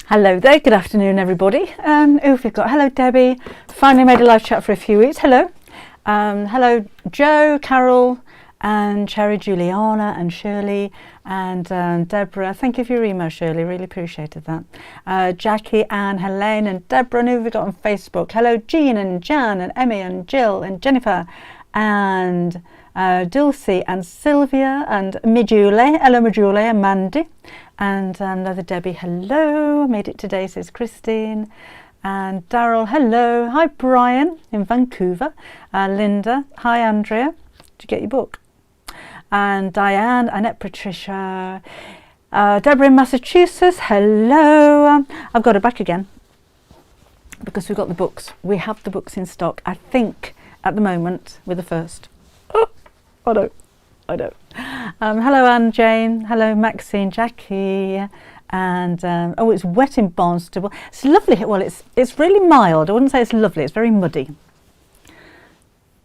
Hello there, good afternoon everybody. Who have we got? Hello Debbie, finally made a live chat for a few weeks. Hello. Hello Joe, Carol and Cherry, Juliana and Shirley and Deborah. Thank you for your email, Shirley, really appreciated that. Jackie, Anne, Helene and Deborah. And who have we got on Facebook? Hello Jean and Jan and Emmy and Jill and Jennifer and Dulcie and Sylvia and Mijule. Hello Mijule and Mandy. And another Debbie, hello, made it today, says Christine. And Daryl, hello. Hi, Brian in Vancouver. Linda, hi, Andrea. Did you get your book? And Diane, Annette, Patricia. Deborah in Massachusetts, hello. I've got her back again because we've got the books. We have the books in stock, I think, at the moment, we're the first. Oh, I know. Hello Anne Jane, hello Maxine, Jackie, and oh, it's wet in Barnstable. It's lovely. Well, it's really mild. I wouldn't say it's lovely. It's very muddy,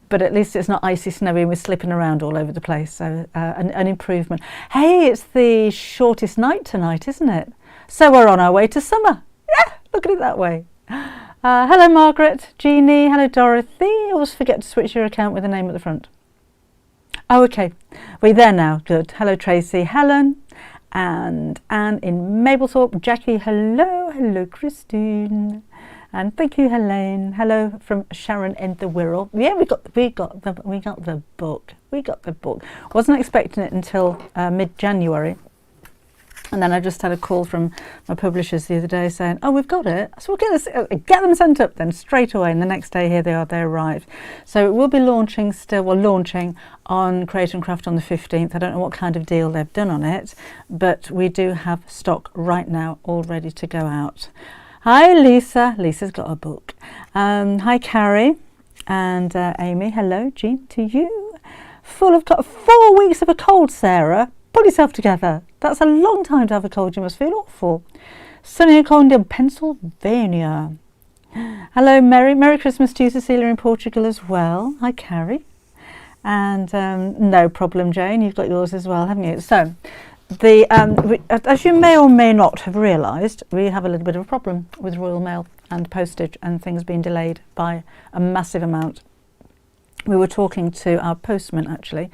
but at least it's not icy, snowy, and we're slipping around all over the place. So an improvement. Hey, it's the shortest night tonight, isn't it? So we're on our way to summer. Yeah, look at it that way. Hello Margaret, Jeannie, hello Dorothy. Always forget to switch your account with the name at the front. Oh, okay. We're there now. Good. Hello, Tracy, Helen, and Anne in Mablethorpe. Jackie, hello. Hello, Christine. And thank you, Helene. Hello from Sharon in the Wirral. Yeah, we got the book. We got the book. Wasn't expecting it until mid-January. And then I just had a call from my publishers the other day saying, oh, we've got it. So we'll get them sent up then straight away. And the next day, here they are, they arrived. So we'll be launching on Create and Craft on the 15th. I don't know what kind of deal they've done on it, but we do have stock right now all ready to go out. Hi, Lisa. Lisa's got a book. Hi, Carrie and Amy. Hello, Jean, to you. Got 4 weeks of a cold, Sarah. Pull yourself together. That's a long time to have a cold. You must feel awful. Sunny and cold in Pennsylvania. Hello, Merry Christmas to you, Cecilia, in Portugal as well. Hi, Carrie. And no problem, Jane. You've got yours as well, haven't you? So, as you may or may not have realised, we have a little bit of a problem with Royal Mail and postage and things being delayed by a massive amount. We were talking to our postman actually,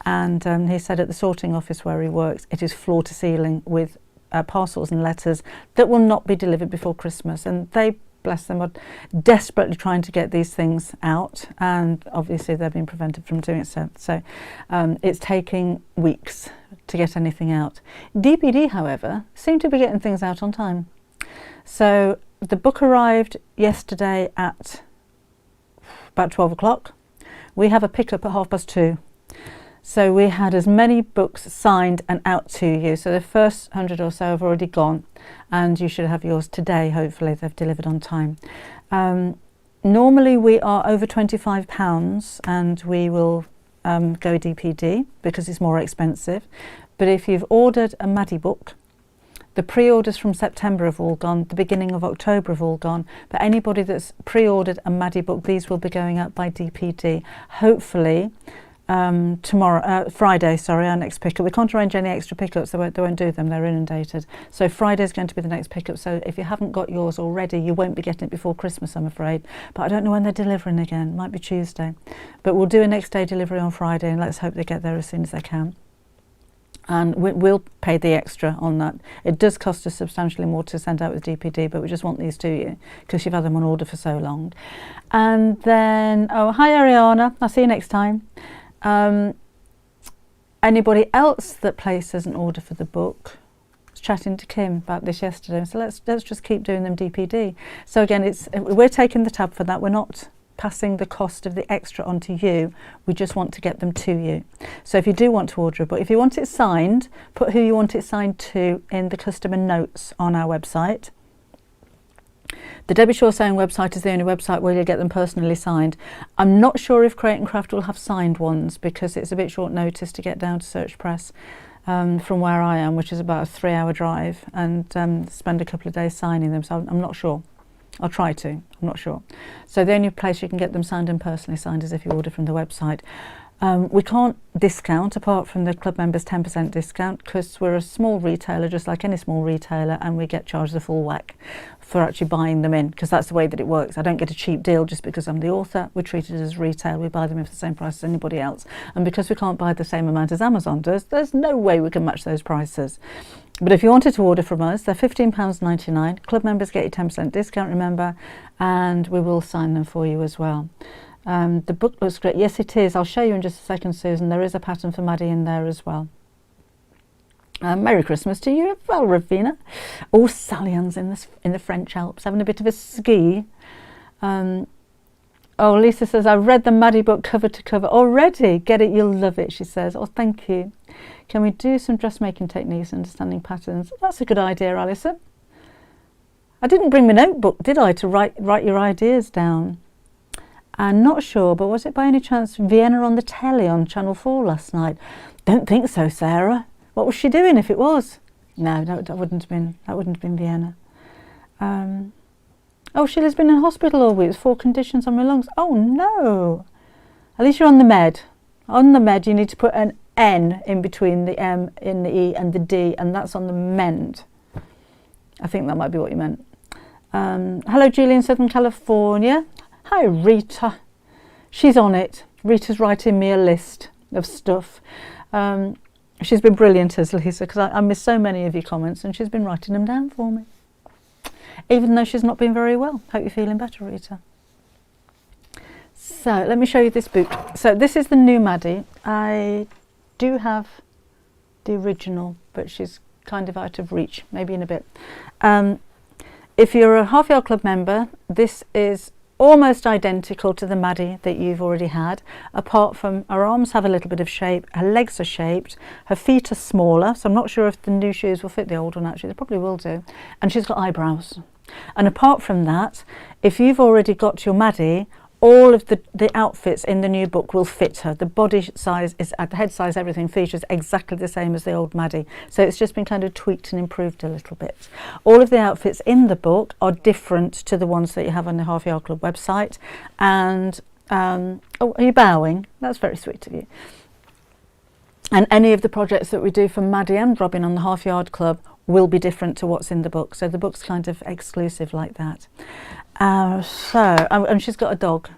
and he said at the sorting office where he works, it is floor to ceiling with parcels and letters that will not be delivered before Christmas. And they, bless them, are desperately trying to get these things out, and obviously they're being prevented from doing so. So it's taking weeks to get anything out. DPD, however, seem to be getting things out on time. So the book arrived yesterday at about 12 o'clock. We have a pickup at 2:30. So we had as many books signed and out to you. So the first 100 or so have already gone, and you should have yours today. Hopefully they've delivered on time. Normally we are over £25 and we will go DPD because it's more expensive. But if you've ordered a Maddie book, the pre-orders from September have all gone, the beginning of October have all gone, but anybody that's pre-ordered a Maddie book, these will be going out by DPD. Hopefully Friday, our next pickup. We can't arrange any extra pickups, they won't do them, they're inundated. So Friday's going to be the next pickup, so if you haven't got yours already, you won't be getting it before Christmas, I'm afraid. But I don't know when they're delivering again, might be Tuesday. But we'll do a next day delivery on Friday, and let's hope they get there as soon as they can. And we'll pay the extra on that. It does cost us substantially more to send out with DPD, but we just want these to you because you've had them on order for so long. And then, oh, hi Ariana, I'll see you next time. Anybody else that places an order for the book? I was chatting to Kim about this yesterday, so let's just keep doing them DPD. So again, we're taking the tab for that. We're not passing the cost of the extra on to you, we just want to get them to you. So if you do want to order a book, if you want it signed, put who you want it signed to in the customer notes on our website. The Debbie Shaw Sewing website is the only website where you'll get them personally signed. I'm not sure if Create and Craft will have signed ones because it's a bit short notice to get down to Search Press from where I am, which is about a 3-hour drive, and spend a couple of days signing them, so I'm not sure. I'll try to, I'm not sure. So the only place you can get them signed and personally signed is if you order from the website. We can't discount apart from the club members 10% discount, because we're a small retailer just like any small retailer, and we get charged the full whack for actually buying them in, because that's the way that it works. I don't get a cheap deal just because I'm the author. We're treated as retail. We buy them in for the same price as anybody else, and because we can't buy the same amount as Amazon does, there's no way we can match those prices. But if you wanted to order from us, they're £15.99. Club members get you 10% discount, remember, and we will sign them for you as well. The book looks great. Yes, it is. I'll show you in just a second, Susan. There is a pattern for Maddie in there as well. Merry Christmas to you. Well, Ravina. Oh, Sally Ann's in the French Alps, having a bit of a ski. Oh, Lisa says, I've read the Maddie book cover to cover already. Get it, you'll love it, she says. Oh, thank you. Can we do some dressmaking techniques, understanding patterns? That's a good idea, Alison. I didn't bring my notebook, did I, to write your ideas down? I'm not sure, but was it by any chance Vienna on the telly on Channel 4 last night? Don't think so, Sarah. What was she doing if it was? No, that wouldn't have been Vienna. Oh, Sheila's been in hospital all week with 4 conditions on my lungs. Oh no. At least you're on the med. On the med you need to put an N in between the M, in the E and the D, and that's on the mend. I think that might be what you meant. Hello, Julie in Southern California. Hi, Rita. She's on it. Rita's writing me a list of stuff. She's been brilliant, as Lisa, because I missed so many of your comments, and she's been writing them down for me. Even though she's not been very well. Hope you're feeling better, Rita. So, let me show you this book. So, this is the new Maddie. I do have the original, but she's kind of out of reach, maybe in a bit. If you're a Half Yard Club member, this is almost identical to the Maddie that you've already had, apart from her arms have a little bit of shape, her legs are shaped, her feet are smaller, so I'm not sure if the new shoes will fit the old one actually, they probably will do, and she's got eyebrows. And apart from that, if you've already got your Maddie, all of the outfits in the new book will fit her. The body size is at the head size, everything features exactly the same as the old Maddie. So it's just been kind of tweaked and improved a little bit. All of the outfits in the book are different to the ones that you have on the Half Yard Club website. And, oh, are you bowing? That's very sweet of you. And any of the projects that we do for Maddie and Robin on the Half Yard Club will be different to what's in the book. So the book's kind of exclusive like that. And she's got a dog,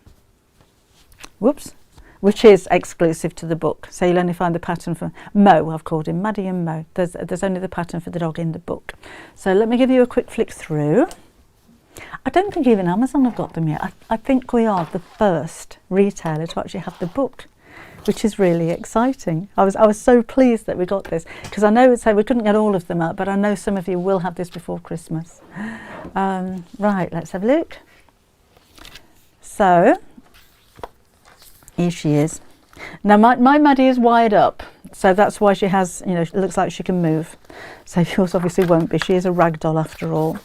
whoops, which is exclusive to the book. So you'll only find the pattern for Mo. I've called him Maddie and Mo. There's only the pattern for the dog in the book. So let me give you a quick flick through. I don't think even Amazon have got them yet. I think we are the first retailer to actually have the book, which is really exciting. I was so pleased that we got this, because I know we couldn't get all of them out, but I know some of you will have this before Christmas. Right, let's have a look. So, here she is. Now my Maddie is wired up, so that's why she has, it looks like she can move. So yours obviously won't be. She is a rag doll after all.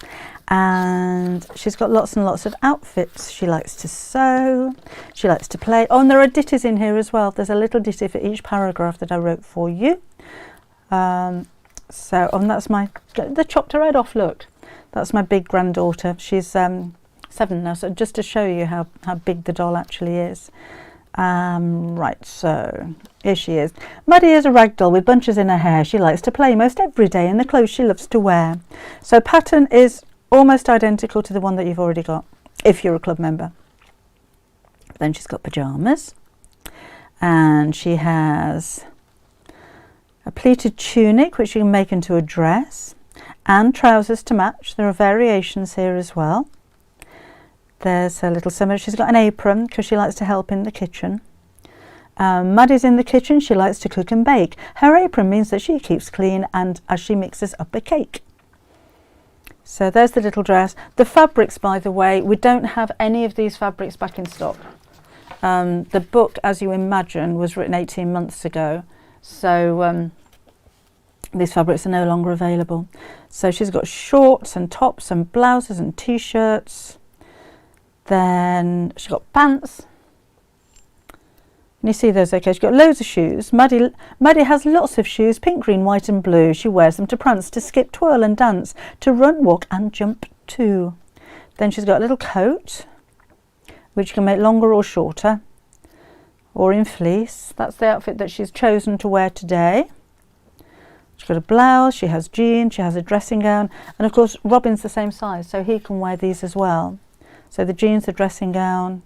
And she's got lots and lots of outfits. She likes to sew, she likes to play. Oh, and there are ditties in here as well. There's a little ditty for each paragraph that I wrote for you. And that's they chopped her head off, look. That's my big granddaughter. She's 7 now, so just to show you how big the doll actually is. Right, so here she is. Maddie is a rag doll with bunches in her hair. She likes to play most every day in the clothes she loves to wear. So pattern is almost identical to the one that you've already got, if you're a club member. Then she's got pyjamas, and she has a pleated tunic, which you can make into a dress, and trousers to match. There are variations here as well. There's her little summer. She's got an apron because she likes to help in the kitchen. Maddie's in the kitchen. She likes to cook and bake. Her apron means that she keeps clean and as she mixes up a cake. So there's the little dress. The fabrics, by the way, we don't have any of these fabrics back in stock. The book, as you imagine, was written 18 months ago. So these fabrics are no longer available. So she's got shorts and tops and blouses and t-shirts. Then she's got pants. Can you see those okay? She's got loads of shoes. Maddie has lots of shoes, pink, green, white and blue. She wears them to prance, to skip, twirl and dance, to run, walk and jump too. Then she's got a little coat, which you can make longer or shorter. or in fleece. That's the outfit that she's chosen to wear today. She's got a blouse, she has jeans, she has a dressing gown, and of course Robin's the same size, so he can wear these as well. So the jeans, the dressing gown,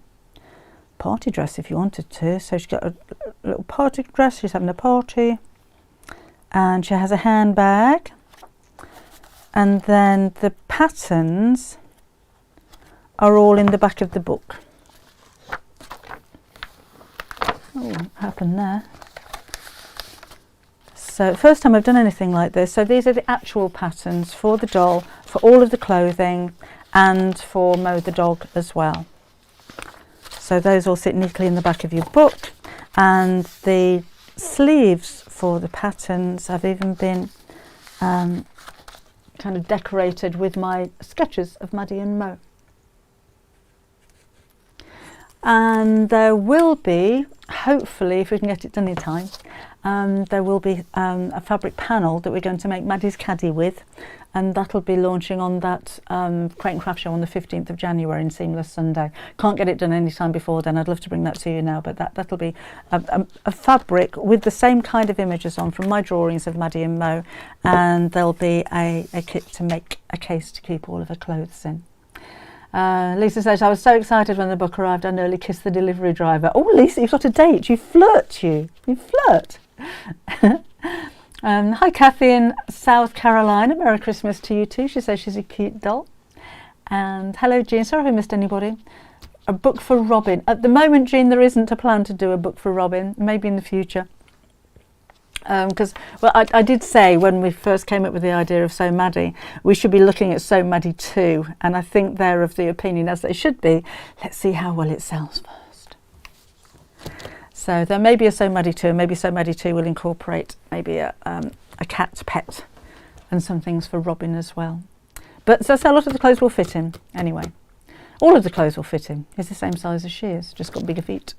party dress if you wanted to. So she's got a little party dress, she's having a party, and she has a handbag, and then the patterns are all in the back of the book. Oh, what happened there? So first time I've done anything like this. So these are the actual patterns for the doll, for all of the clothing, and for Mo the dog as well. So those all sit neatly in the back of your book, and the sleeves for the patterns have even been kind of decorated with my sketches of Maddie and Mo. And there will be, hopefully, if we can get it done in time, there will be a fabric panel that we're going to make Maddie's caddy with, and that'll be launching on that Crate and Craft show on the 15th of January in Seamless Sunday. Can't get it done any time before then. I'd love to bring that to you now, but that'll be a fabric with the same kind of images on from my drawings of Maddie and Mo, and there'll be a kit to make a case to keep all of her clothes in. Lisa says, I was so excited when the book arrived, I nearly kissed the delivery driver. Oh, Lisa, you've got a date. You flirt, you flirt. Hi, Kathy in South Carolina. Merry Christmas to you too. She says she's a cute doll. And hello, Jean. Sorry if I missed anybody. A book for Robin. At the moment, Jean, there isn't a plan to do a book for Robin. Maybe in the future. Because, well, I did say when we first came up with the idea of So Maddie, we should be looking at So Maddie 2, and I think they're of the opinion, as they should be, let's see how well it sells first. So there may be a So Maddie 2, and maybe So Maddie 2 will incorporate maybe a cat pet and some things for Robin as well. But so a lot of the clothes will fit him anyway. All of the clothes will fit him. He's the same size as she is, just got bigger feet.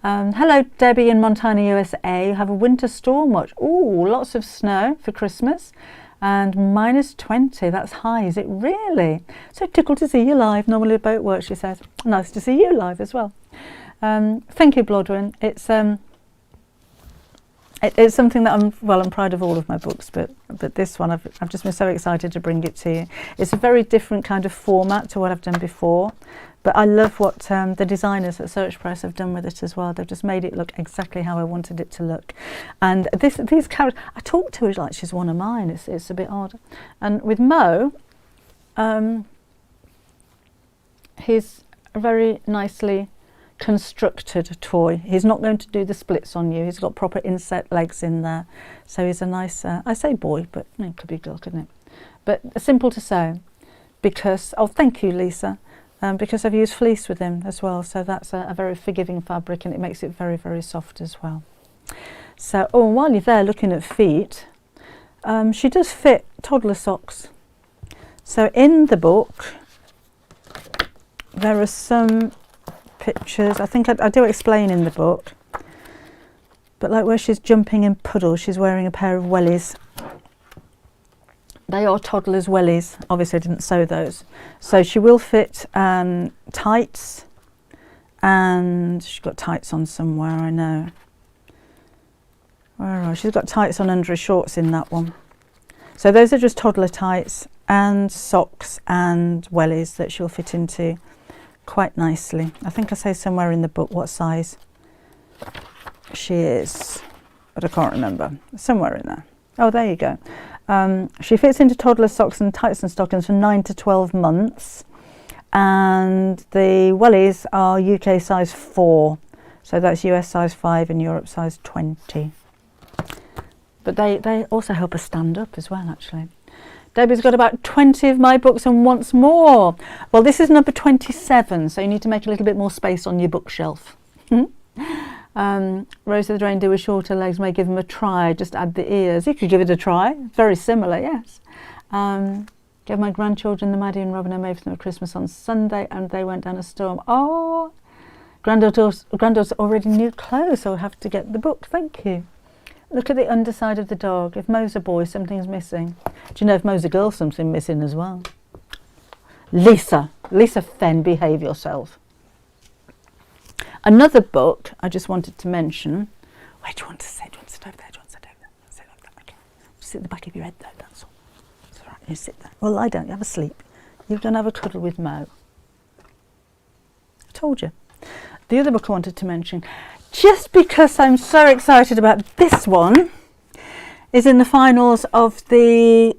Hello, Debbie in Montana, USA. You have a winter storm watch. Ooh, lots of snow for Christmas. And -20, that's high, is it really? So tickled to see you live. Normally a boat work, she says. Nice to see you live as well. Thank you, Blodwin. It's something that I'm proud of all of my books, but this one I've just been so excited to bring it to you. It's a very different kind of format to what I've done before, but I love what the designers at Search Press have done with it as well. They've just made it look exactly how I wanted it to look. And these characters, I talk to her like she's one of mine. It's a bit odd. And with Mo, he's very nicely constructed toy. He's not going to do the splits on you. He's got proper inset legs in there. So he's a nice, I say boy, but it could be a girl, couldn't it? But simple to sew because, oh, thank you, Lisa, because I've used fleece with him as well. So that's a very forgiving fabric, and it makes it very, very soft as well. So, oh, while you're there looking at feet, she does fit toddler socks. So in the book, there are some pictures. I think I do explain in the book, but like where she's jumping in puddles, she's wearing a pair of wellies. They are toddlers' wellies. Obviously I didn't sew those. So she will fit tights, and she's got tights on somewhere, I know. Where are she's got tights on under her shorts in that one. So those are just toddler tights and socks and wellies that she'll fit into quite nicely. I think I say somewhere in the book what size she is, but I can't remember. Somewhere in there. Oh, there you go. She fits into toddler socks and tights and stockings from 9 to 12 months, and the wellies are UK size 4, so that's US size 5 and Europe size 20. But they also help her stand up as well, actually. Debbie's got about 20 of my books and wants more. Well, this is number 27, so you need to make a little bit more space on your bookshelf. Rose of the Reindeer with shorter legs may give them a try. Just add the ears. You could give it a try. Very similar, yes. Gave my grandchildren the Maddie and Robin I made for them at Christmas on Sunday, and they went down a storm. Oh, granddaughter's already new clothes, so I'll have to get the book. Thank you. Look at the underside of the dog. If Mo's a boy, something's missing. Do you know if Mo's a girl, something missing as well? Lisa Fenn, behave yourself. Another book I just wanted to mention. Where do you want to sit? Do you want to sit over there? Do you want to sit over there? Sit over there. Okay. Sit at the back of your head though, that's all. It's all right, you sit there. Well, lie down, you have a sleep. You don't have a cuddle with Mo. I told you. The other book I wanted to mention, just because I'm so excited about this one, is in the finals of the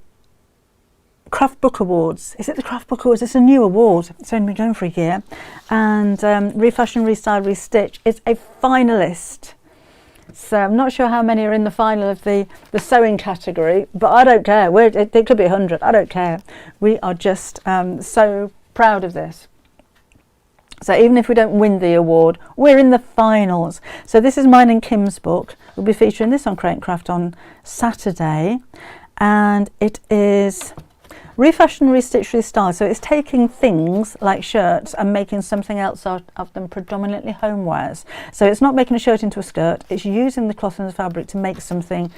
Craft Book Awards. Is it the Craft Book Awards? It's a new award. It's only been going for a year. And Refashion, Restyle, Restitch is a finalist. So I'm not sure how many are in the final of the sewing category, but I don't care. It could be 100. I don't care. We are just so proud of this. So even if we don't win the award, we're in the finals. So this is mine and Kim's book. We'll be featuring this on Create and Craft on Saturday. And it is Refashion, Restitch, Restyle. So it's taking things like shirts and making something else out of them, predominantly homewares. So it's not making a shirt into a skirt. It's using the cloth and the fabric to make something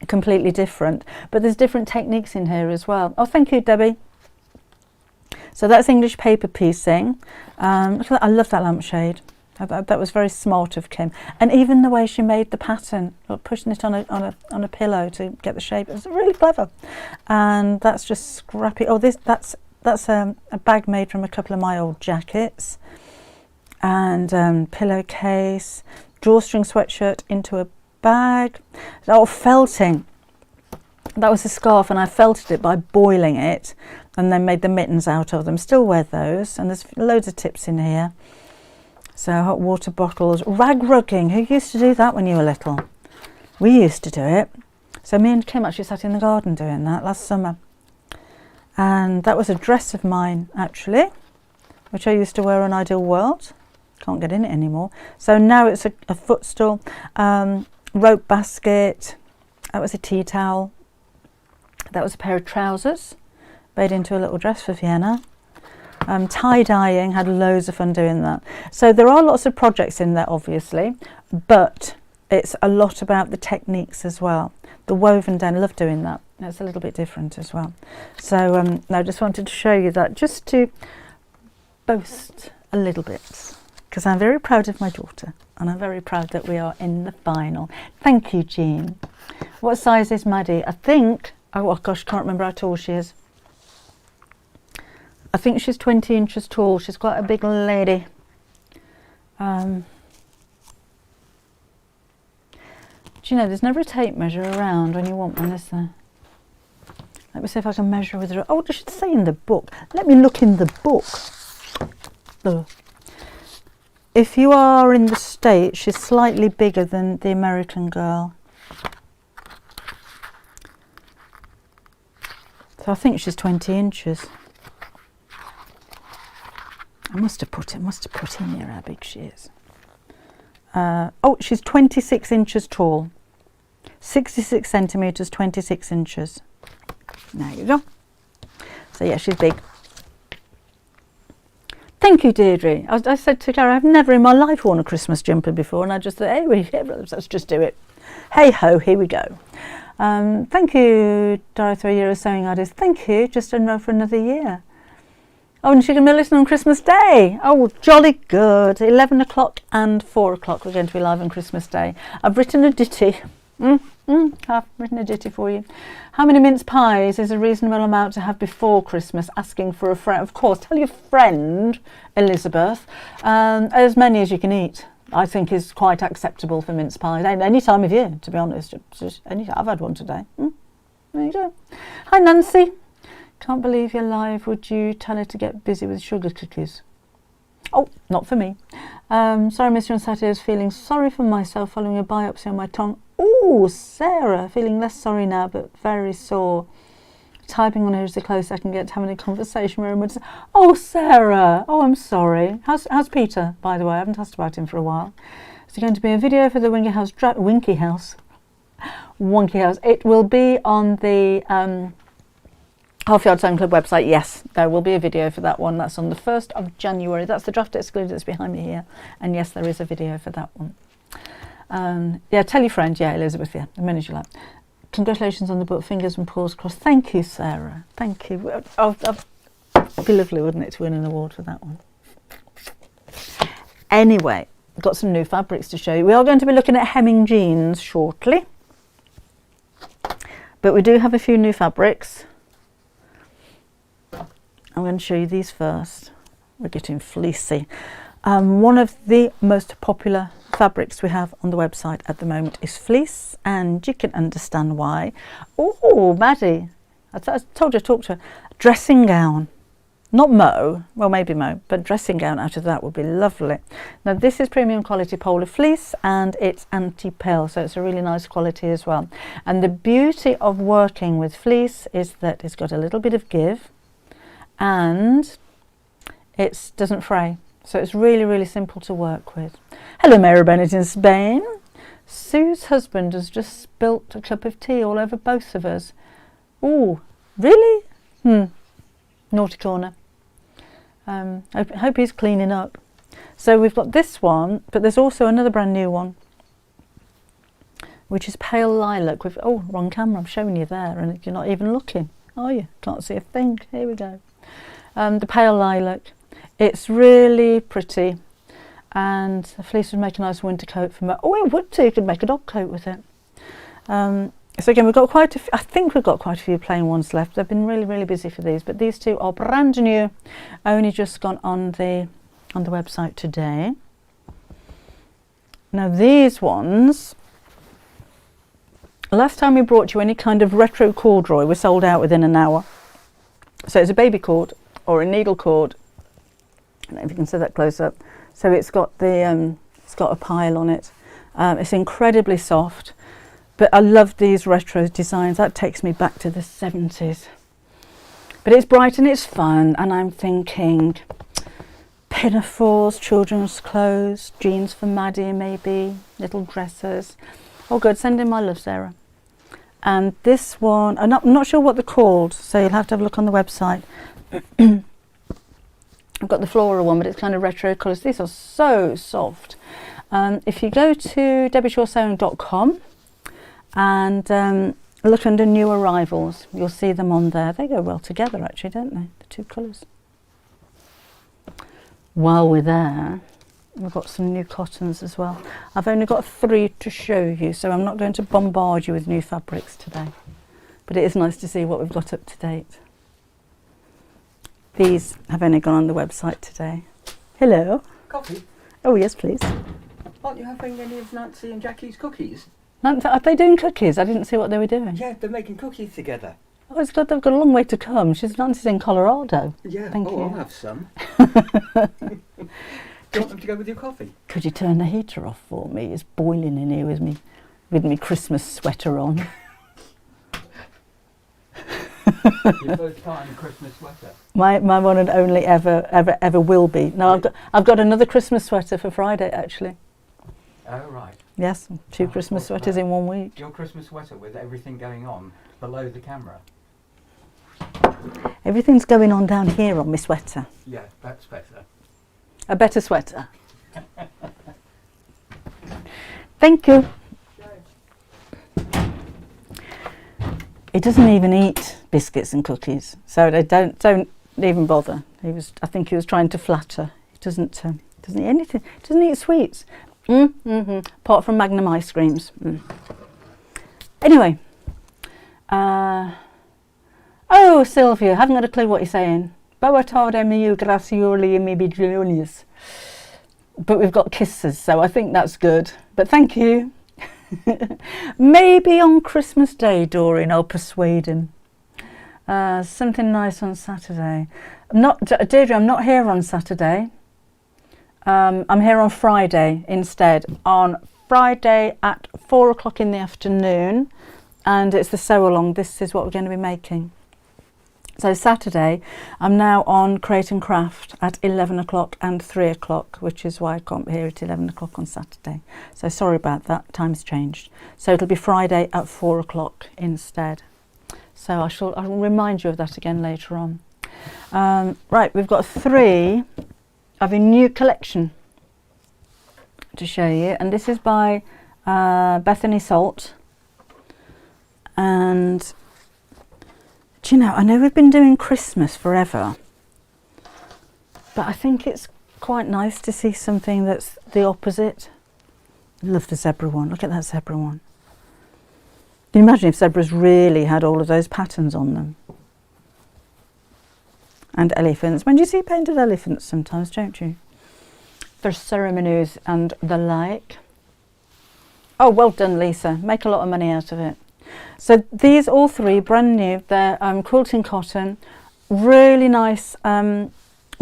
completely different. But there's different techniques in here as well. Oh, thank you, Debbie. So that's English paper piecing. Look at that. I love that lampshade. That was very smart of Kim. And even the way she made the pattern, pushing it on a pillow to get the shape, it was really clever. And that's just scrappy. Oh, that's a bag made from a couple of my old jackets. And pillowcase, drawstring sweatshirt into a bag. Oh, felting. That was a scarf, and I felted it by boiling it and then made the mittens out of them. Still wear those, and there's loads of tips in here. So hot water bottles, rag rugging. Who used to do that when you were little? We used to do it. So me and Kim actually sat in the garden doing that last summer. And that was a dress of mine, actually, which I used to wear on Ideal World. Can't get in it anymore. So now it's a footstool, rope basket. That was a tea towel. That was a pair of trousers made into a little dress for Vienna. Tie-dyeing, had loads of fun doing that. So there are lots of projects in there, obviously, but it's a lot about the techniques as well. The woven down, I love doing that. It's a little bit different as well. So I just wanted to show you that, just to boast a little bit, because I'm very proud of my daughter, and I'm very proud that we are in the final. Thank you, Jean. What size is Maddie? I think, oh gosh, I can't remember how tall she is. I think she's 20 inches tall. She's quite a big lady. Do you know, there's never a tape measure around when you want one, is there? Let me see if I can measure with her. Oh, does it say in the book? Let me look in the book. Ugh. If you are in the States, she's slightly bigger than the American girl. So I think she's 20 inches. I must have put in here how big she is. Oh, she's 26 inches tall. 66 centimetres, 26 inches. There you go. So yeah, she's big. Thank you, Deirdre. I said to Cara, I've never in my life worn a Christmas jumper before, and I just thought, hey, let's just do it. Hey ho, here we go. Thank you, Dorothy, you're a sewing artist. Thank you, just enroll for another year. Oh, and she can be listening on Christmas Day. Oh, jolly good. 11 o'clock and 4 o'clock we're going to be live on Christmas Day. I've written a ditty. I've written a ditty for you. How many mince pies is a reasonable amount to have before Christmas? Asking for a friend. Of course, tell your friend, Elizabeth, as many as you can eat. I think is quite acceptable for mince pies. Any time of year, to be honest. I've had one today. There you go. Hi, Nancy. Can't believe you're live. Would you tell her to get busy with sugar cookies? Oh, not for me. Sorry, Mr. on Saturday. I was feeling sorry for myself following a biopsy on my tongue. Oh, Sarah, feeling less sorry now, but very sore. Typing on her is the closest I can get to having a conversation with him. Oh, Sarah. Oh, I'm sorry. How's Peter, by the way? I haven't asked about him for a while. Is there going to be a video for the Wonky House? It will be on the Half Yard Sewing Club website. Yes, there will be a video for that one. That's on the 1st of January. That's the draft exclusive that's behind me here. And yes, there is a video for that one. Yeah, tell your friend. Yeah, Elizabeth, yeah, the minute you like. Congratulations on the book, fingers and paws crossed. Thank you, Sarah. Thank you. It'd be lovely, wouldn't it, to win an award for that one? Anyway, got some new fabrics to show you. We are going to be looking at hemming jeans shortly, but we do have a few new fabrics. I'm going to show you these first. We're getting fleecy. One of the most popular fabrics we have on the website at the moment is fleece, and you can understand why. Oh, Maddie, I told you I talked to her. Dressing gown, not Mo, well maybe Mo, but dressing gown out of that would be lovely. Now this is premium quality polar fleece, and it's anti-pill, so it's a really nice quality as well. And the beauty of working with fleece is that it's got a little bit of give, and it doesn't fray. So it's really, really simple to work with. Hello, Mary Bennett in Spain. Sue's husband has just spilt a cup of tea all over both of us. Oh, really? Naughty corner. Hope he's cleaning up. So we've got this one, but there's also another brand new one, which is pale lilac with, oh, wrong camera, I'm showing you there, and you're not even looking, are you? Can't see a thing. Here we go. The pale lilac. It's really pretty, and the fleece would make a nice winter coat for me. Oh, it would too. You could make a dog coat with it. So again, we've got quite a few, I think we've got quite a few plain ones left. They've been really, really busy for these, but these two are brand new, only just gone on the website today. Now these ones, last time we brought you any kind of retro corduroy, we sold out within an hour. So it's a baby cord or a needle cord. I don't know if you can see that close up. So it's got the it's got a pile on it. It's incredibly soft, but I love these retro designs. That takes me back to the 70s. But it's bright and it's fun, and I'm thinking pinafores, children's clothes, jeans for Maddie maybe, little dresses. Oh good, send in my love, Sarah. And this one, I'm not sure what they're called, so you'll have to have a look on the website. I've got the floral one, but it's kind of retro colours. These are so soft. If you go to debbieshawsewing.com and look under new arrivals, you'll see them on there. They go well together actually, don't they? The two colours. While we're there, we've got some new cottons as well. I've only got 3 to show you, so I'm not going to bombard you with new fabrics today. But it is nice to see what we've got up to date. These have only gone on the website today. Hello. Coffee? Oh yes, please. Aren't you having any of Nancy and Jackie's cookies? Are they doing cookies? I didn't see what they were doing. Yeah, they're making cookies together. Oh, it's good. They've got a long way to come. Nancy's in Colorado. Yeah. Thank you. I'll have some. Do you want them to go with your coffee? Could you turn the heater off for me? It's boiling in here with me Christmas sweater on. Your first time Christmas sweater. My one and only ever will be. No, I've got another Christmas sweater for Friday actually. Oh right. Yes, 2 Christmas sweaters in 1 week. Your Christmas sweater with everything going on below the camera. Everything's going on down here on my sweater. Yeah, that's better. A better sweater. Thank you. He doesn't even eat biscuits and cookies, so they don't even bother. I think he was trying to flatter. He doesn't eat anything. Doesn't eat sweets. Apart from Magnum ice creams. Anyway. Oh, Sylvia, haven't got a clue what you're saying. Boa tarde, miu gracioli e mi biglionis. But we've got kisses, so I think that's good. But thank you. Maybe on Christmas Day, Doreen, I'll persuade him. Something nice on Saturday. Deirdre, I'm not here on Saturday. I'm here on Friday instead. On Friday at 4 o'clock in the afternoon, and it's the sew along. This is what we're going to be making. So Saturday, I'm now on Create and Craft at 11 o'clock and 3 o'clock, which is why I can't be here at 11 o'clock on Saturday. So sorry about that, time's changed. So it'll be Friday at 4 o'clock instead. So I'll remind you of that again later on. Right, we've got 3 of a new collection to show you, and this is by Bethany Salt. And do you know, I know we've been doing Christmas forever, but I think it's quite nice to see something that's the opposite. Love the zebra one. Look at that zebra one. Can you imagine if zebras really had all of those patterns on them? And elephants. When you see painted elephants sometimes, don't you? For ceremonies and the like. Oh, well done, Lisa. Make a lot of money out of it. So these all three, brand new. They're quilting cotton. Really nice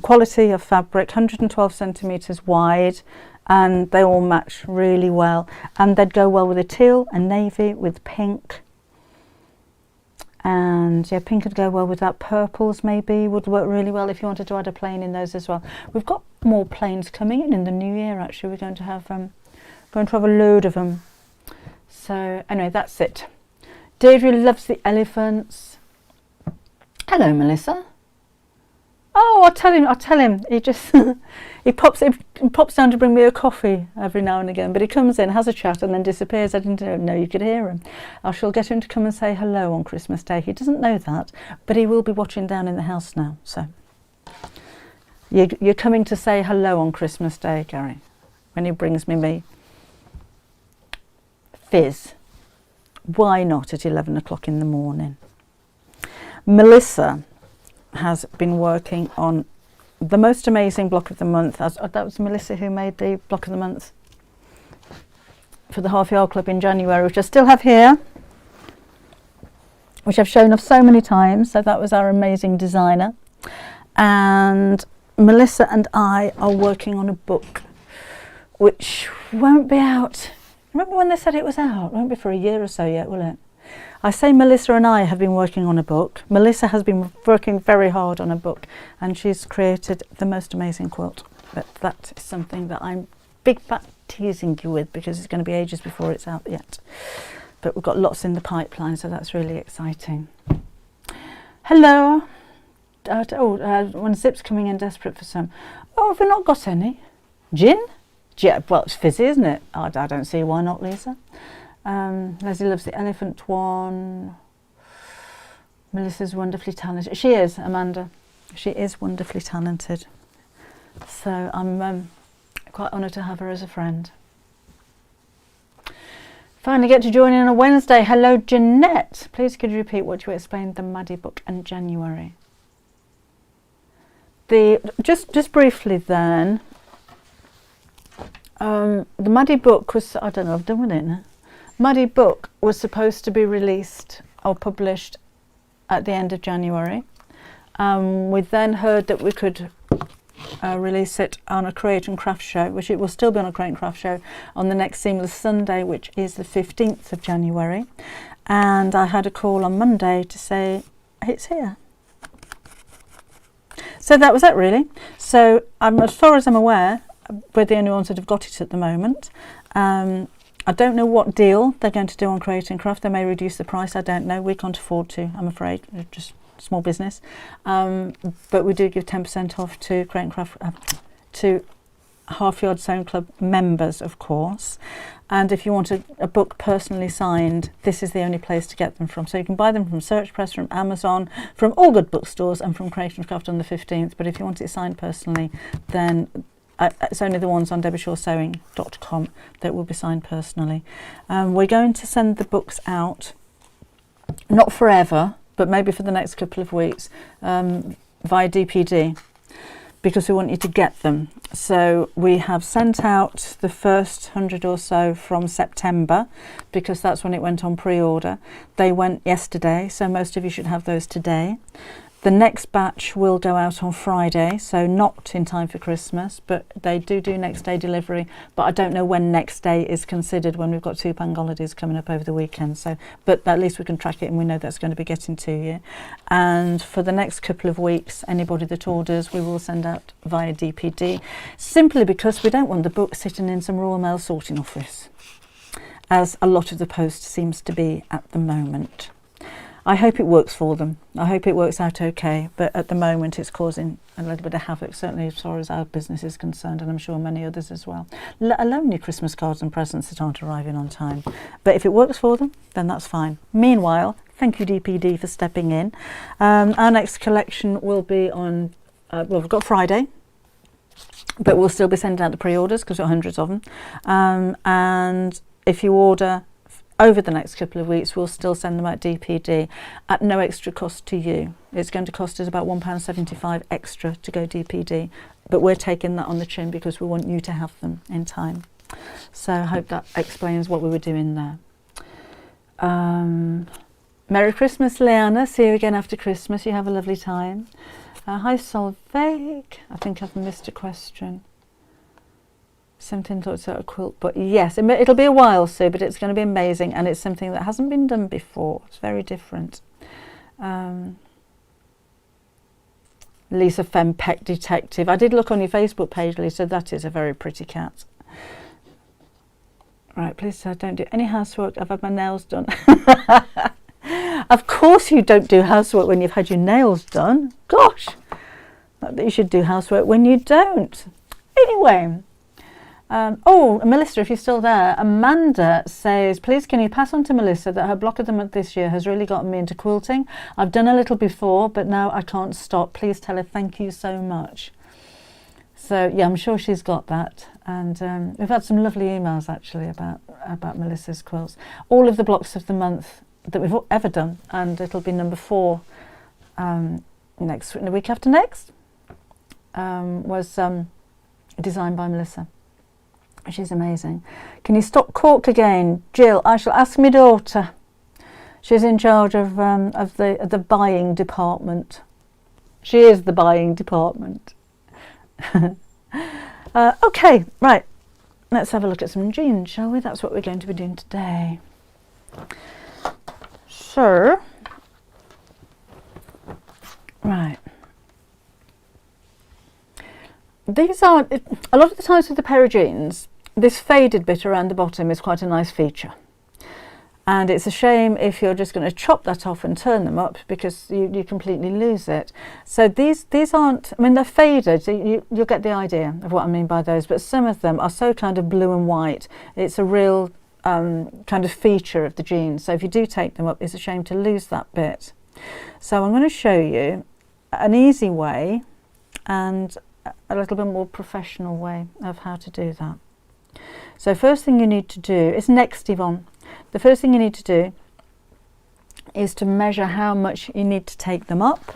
quality of fabric, 112 centimetres wide. And they all match really well. And they'd go well with a teal, a navy, with pink. And yeah, pink would go well with that. Purples maybe would work really well if you wanted to add a plain in those as well. We've got more plains coming in the new year. Actually, we're going to have a load of them. So anyway, that's it. Deirdre loves the elephants. Hello, Melissa. Oh, I'll tell him. He just he pops down to bring me a coffee every now and again. But he comes in, has a chat, and then disappears. I didn't know you could hear him. I shall get him to come and say hello on Christmas Day. He doesn't know that, but he will be watching down in the house now. So you're coming to say hello on Christmas Day, Gary, when he brings me fizz. Why not at 11 o'clock in the morning? Melissa has been working on the most amazing block of the month. That was Melissa who made the block of the month for the Half Yard Club in January, which I still have here, which I've shown off so many times. So that was our amazing designer. And Melissa and I are working on a book which won't be out. Remember when they said it was out? It won't be for a year or so yet, will it? I say Melissa and I have been working on a book. Melissa has been working very hard on a book, and she's created the most amazing quilt. But that is something that I'm big fat teasing you with, because it's going to be ages before it's out yet. But we've got lots in the pipeline, so that's really exciting. Hello. When Zip's coming in desperate for some. Oh, have we not got any? Gin? Yeah, well, it's fizzy, isn't it? I don't see why not, Lisa. Leslie loves the elephant one. Melissa's wonderfully talented. She is, Amanda. She is wonderfully talented. So I'm quite honoured to have her as a friend. Finally get to join in on a Wednesday. Hello, Jeanette. Please could you repeat what you explained the Maddie book in January? Just briefly then. The Maddie book was, I don't know, I've done with it now. Maddie book was supposed to be released or published at the end of January. We then heard that we could release it on a Create and Craft show, which it will still be on a Create and Craft show on the next Seamless Sunday, which is the 15th of January. And I had a call on Monday to say it's here. So that was it, really. So as far as I'm aware, we're the only ones that have got it at the moment. I don't know what deal they're going to do on Create and Craft. They may reduce the price, I don't know. We can't afford to, I'm afraid. We're just small business. But we do give 10% off to Create and Craft, to Half Yard Sewn Club members, of course. And if you want a book personally signed, this is the only place to get them from. So you can buy them from Search Press, from Amazon, from all good bookstores, and from Create and Craft on the 15th. But if you want it signed personally, then it's only the ones on debbyshawsewing.com that will be signed personally. We're going to send the books out, not forever, but maybe for the next couple of weeks, via DPD, because we want you to get them. So we have sent out the first 100 or so from September, because that's when it went on pre-order. They went yesterday, so most of you should have those today. The next batch will go out on Friday, so not in time for Christmas, but they do next day delivery. But I don't know when next day is considered, when we've got 2 bank holidays coming up over the weekend. So, but at least we can track it and we know that's going to be getting to you. And for the next couple of weeks, anybody that orders, we will send out via DPD, simply because we don't want the book sitting in some Royal Mail sorting office, as a lot of the post seems to be at the moment. I hope it works for them. I hope it works out okay, but at the moment it's causing a little bit of havoc, certainly as far as our business is concerned, and I'm sure many others as well, let alone your Christmas cards and presents that aren't arriving on time. But if it works for them, then that's fine. Meanwhile, thank you DPD for stepping in. Our next collection will be on, well, we've got Friday, but we'll still be sending out the pre-orders because we've got hundreds of them. And if you order over the next couple of weeks, we'll still send them out DPD at no extra cost to you. It's going to cost us about £1.75 extra to go DPD, but we're taking that on the chin because we want you to have them in time. So I hope that explains what we were doing there. Merry Christmas, Leanna. See you again after Christmas. You have a lovely time. Hi, Solveig. I think I've missed a question. Something talks about a quilt, but yes, it'll be a while, Sue, but it's going to be amazing, and it's something that hasn't been done before. It's very different. Lisa Fempec Detective. I did look on your Facebook page, Lisa. That is a very pretty cat. Right, please say I don't do any housework. I've had my nails done. Of course you don't do housework when you've had your nails done. Gosh, you should do housework when you don't. Anyway. Oh, Melissa, if you're still there, Amanda says, please can you pass on to Melissa that her block of the month this year has really gotten me into quilting. I've done a little before, but now I can't stop. Please tell her thank you so much. So yeah, I'm sure she's got that. And we've had some lovely emails actually about Melissa's quilts. All of the blocks of the month that we've ever done, and it'll be number 4 the week after next, was designed by Melissa. She's amazing. Can you stop cork again, Jill? I shall ask my daughter. She's in charge of the buying department. She is the buying department. Okay, right. Let's have a look at some jeans, shall we? That's what we're going to be doing today. So, right. These are, a lot of the times with the pair of jeans, this faded bit around the bottom is quite a nice feature. And it's a shame if you're just going to chop that off and turn them up, because you completely lose it. So these aren't, I mean, they're faded, so you'll get the idea of what I mean by those, but some of them are so kind of blue and white. It's a real kind of feature of the jeans. So if you do take them up, it's a shame to lose that bit. So I'm going to show you an easy way and a little bit more professional way of how to do that. So first thing you need to do is next, Yvonne. The first thing you need to do is to measure how much you need to take them up,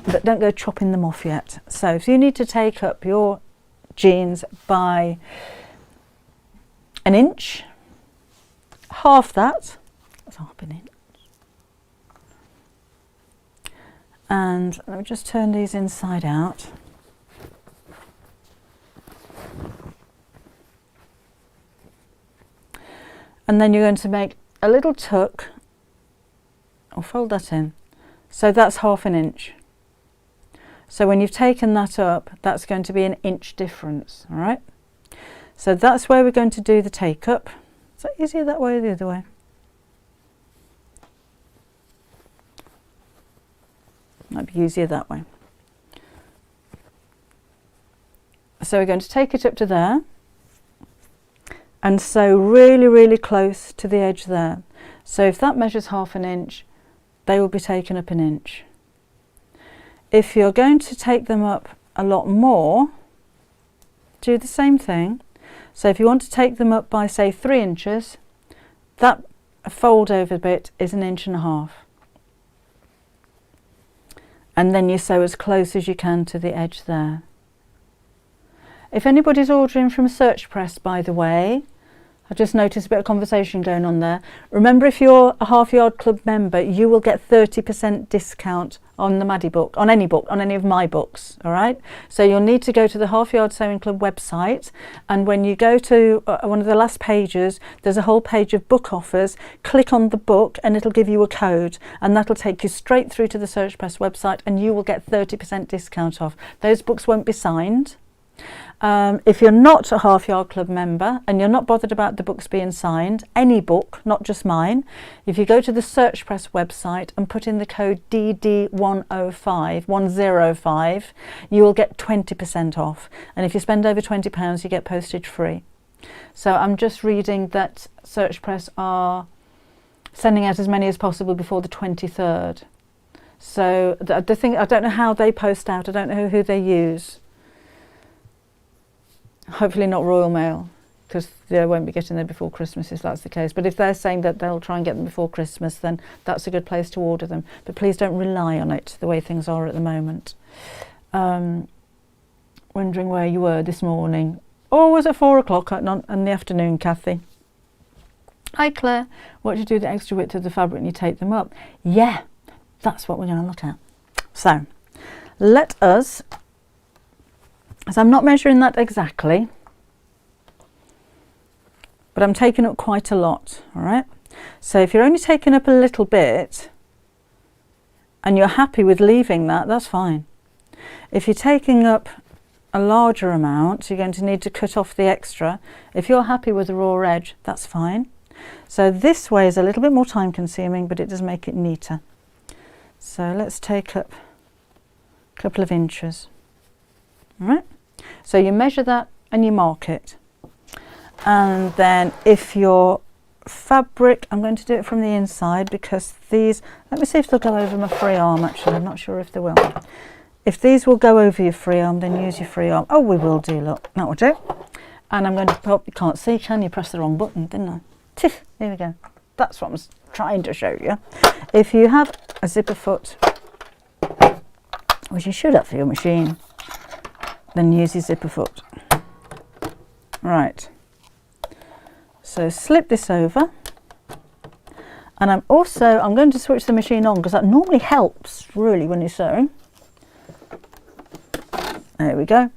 but don't go chopping them off yet. So if you need to take up your jeans by an inch, half that, that's half an inch. And let me just turn these inside out. And then you're going to make a little tuck, or fold that in. So that's half an inch. So when you've taken that up, that's going to be an inch difference, all right? So that's where we're going to do the take up. Is that easier that way or the other way? Might be easier that way. So we're going to take it up to there, and sew really, really close to the edge there. So if that measures half an inch, they will be taken up an inch. If you're going to take them up a lot more, do the same thing. So if you want to take them up by, say, 3 inches, that fold over bit is 1.5 inches. And then you sew as close as you can to the edge there. If anybody's ordering from Search Press, by the way, I just noticed a bit of conversation going on there. Remember, if you're a Half Yard Club member, you will get 30% discount on the Maddie book, on any of my books, all right? So you'll need to go to the Half Yard Sewing Club website, and when you go to one of the last pages, there's a whole page of book offers. Click on the book and it'll give you a code, and that'll take you straight through to the Search Press website, and you will get 30% discount off. Those books won't be signed. If you're not a Half Yard Club member and you're not bothered about the books being signed, any book, not just mine, if you go to the Search Press website and put in the code DD105, 105, you will get 20% off. And if you spend over £20, you get postage free. So I'm just reading that Search Press are sending out as many as possible before the 23rd. So the thing, I don't know how they post out, I don't know who they use. Hopefully not Royal Mail, because they won't be getting there before Christmas if that's the case. But if they're saying that they'll try and get them before Christmas, then that's a good place to order them. But please don't rely on it the way things are at the moment. Wondering where you were this morning. Or was it 4 o'clock in the afternoon, Kathy? Hi Claire, what do you do with the extra width of the fabric when you take them up? Yeah, that's what we're going to look at. So let us, as I'm not measuring that exactly, but I'm taking up quite a lot, all right? So if you're only taking up a little bit and you're happy with leaving that, that's fine. If you're taking up a larger amount, you're going to need to cut off the extra. If you're happy with the raw edge, that's fine. So this way is a little bit more time consuming, but it does make it neater. So let's take up a couple of inches. All right, so you measure that and you mark it. And then if your fabric, I'm going to do it from the inside because these, let me see if they'll go over my free arm actually, I'm not sure if they will. If these will go over your free arm, then use your free arm. Oh, we will do, look, that will do. And I'm going to pop, you can't see, can you? Press the wrong button, didn't I? Tiff, here we go. That's what I'm trying to show you. If you have a zipper foot, which you should have for your machine, then use your zipper foot. Right. So slip this over. And I'm going to switch the machine on because that normally helps really when you're sewing. There we go.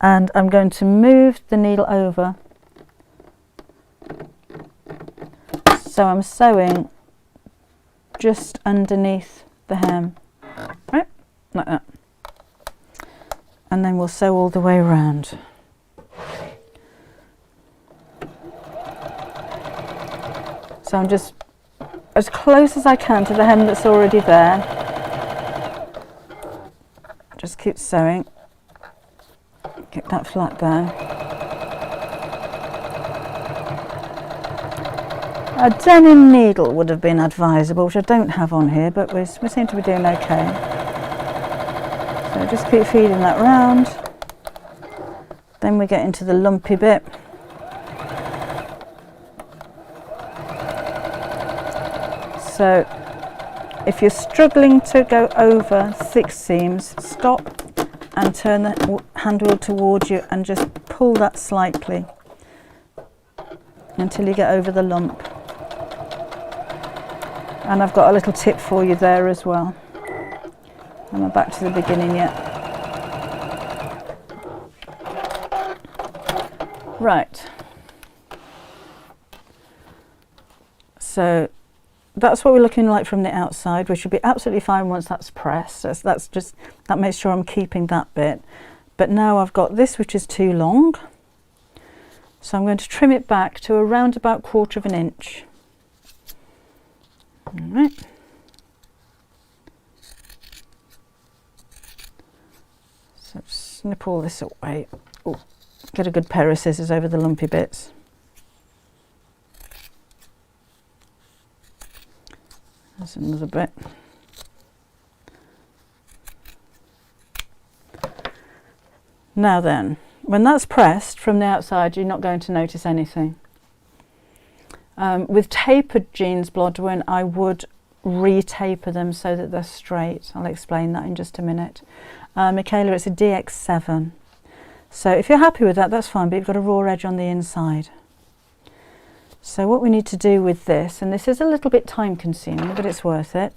And I'm going to move the needle over. So I'm sewing just underneath the hem, right, like that. And then we'll sew all the way around. So I'm just as close as I can to the hem that's already there. Just keep sewing. Get that flat down. A denim needle would have been advisable, which I don't have on here, but we seem to be doing okay. So just keep feeding that round. Then we get into the lumpy bit. So if you're struggling to go over thick seams, stop and turn the hand wheel towards you and just pull that slightly until you get over the lump. And I've got a little tip for you there as well. I'm not back to the beginning yet. Right. So that's what we're looking like from the outside, which should be absolutely fine once that's pressed. That makes sure I'm keeping that bit. But now I've got this, which is too long. So I'm going to trim it back to around about 1/4 inch. All right. So snip all this away. Ooh, get a good pair of scissors over the lumpy bits. There's another bit. Now then, when that's pressed from the outside, you're not going to notice anything. With tapered jeans, Blodwyn, I would re-taper them so that they're straight. I'll explain that in just a minute. Michaela, it's a DX7. So if you're happy with that, that's fine, but you've got a raw edge on the inside. So what we need to do with this, and this is a little bit time consuming, but it's worth it,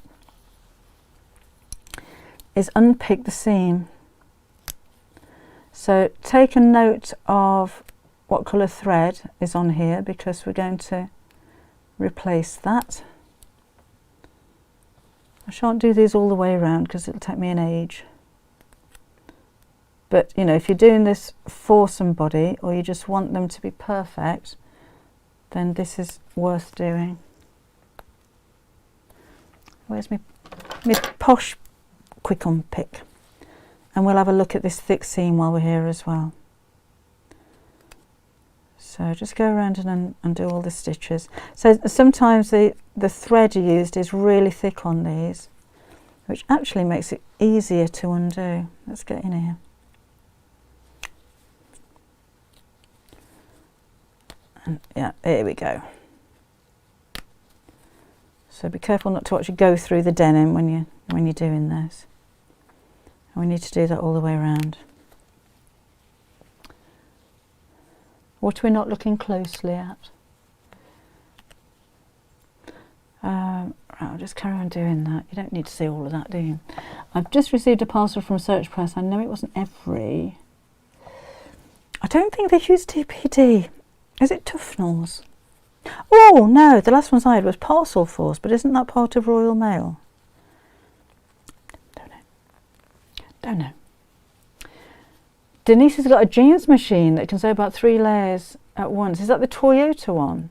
is unpick the seam. So take a note of what colour thread is on here because we're going to replace that. I shan't do these all the way around because it'll take me an age. But you know, if you're doing this for somebody or you just want them to be perfect, then this is worth doing. Where's my posh quick unpick? And we'll have a look at this thick seam while we're here as well. So just go around and undo all the stitches. So sometimes the thread you used is really thick on these, which actually makes it easier to undo. Let's get in here. And yeah, here we go. So be careful not to actually go through the denim when you're doing this. And we need to do that all the way around. What are we not looking closely at? Right, I'll just carry on doing that. You don't need to see all of that, do you? I've just received a parcel from Search Press. I know it wasn't every. I don't think they use DPD. Is it Tufnells? Oh no, the last one I had was Parcel Force, but isn't that part of Royal Mail? Don't know. Denise has got a jeans machine that can sew about 3 layers at once. Is that the Toyota one?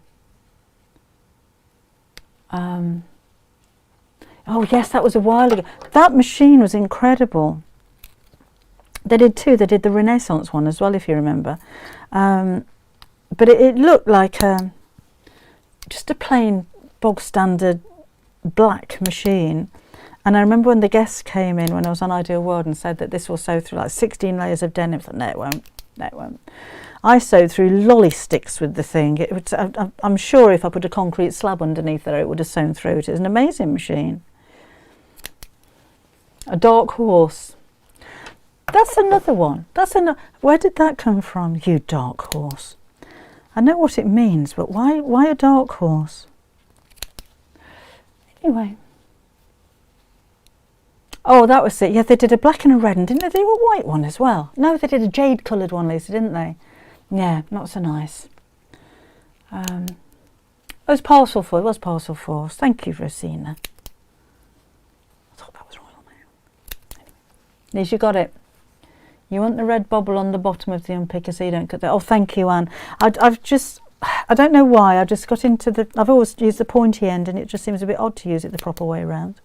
Oh yes, that was a while ago. That machine was incredible. They did two. They did the Renaissance one as well, if you remember. But it looked like just a plain bog standard black machine. And I remember when the guests came in when I was on Ideal World and said that this will sew through like 16 layers of denim. I thought, no, it won't. No, it won't. I sewed through lolly sticks with the thing. It would, I'm sure if I put a concrete slab underneath there, it would have sewn through it. It's an amazing machine. A Dark Horse. That's another one. That's another. Where did that come from, you Dark Horse? I know what it means, but why a Dark Horse? Anyway. Oh, that was it. Yeah, they did a black and a red, and didn't they do a white one as well? No, they did a jade coloured one, Lisa, didn't they? Yeah, not so nice. It was Parcel Force. It was Parcel Force. Thank you, Rosina. I thought that was Royal Mail. Anyway, at least you got it. You want the red bobble on the bottom of the unpicker so you don't cut that. Oh, thank you, Anne. I don't know why. I just got into the. I've always used the pointy end, and it just seems a bit odd to use it the proper way around.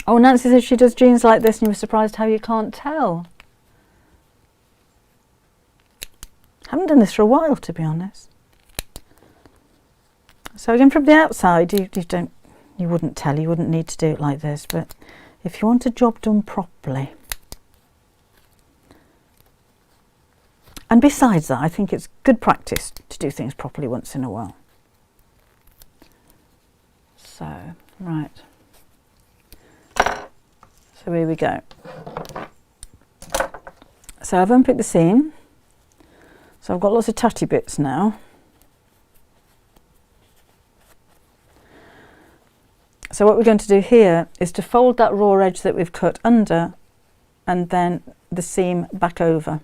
Oh, Nancy says she does jeans like this and you were surprised how you can't tell. Haven't done this for a while, to be honest. So again, from the outside, you wouldn't tell, you wouldn't need to do it like this, but if you want a job done properly. And besides that, I think it's good practice to do things properly once in a while. So, right. So here we go. So I've unpicked the seam. So I've got lots of tatty bits now. So what we're going to do here is to fold that raw edge that we've cut under and then the seam back over.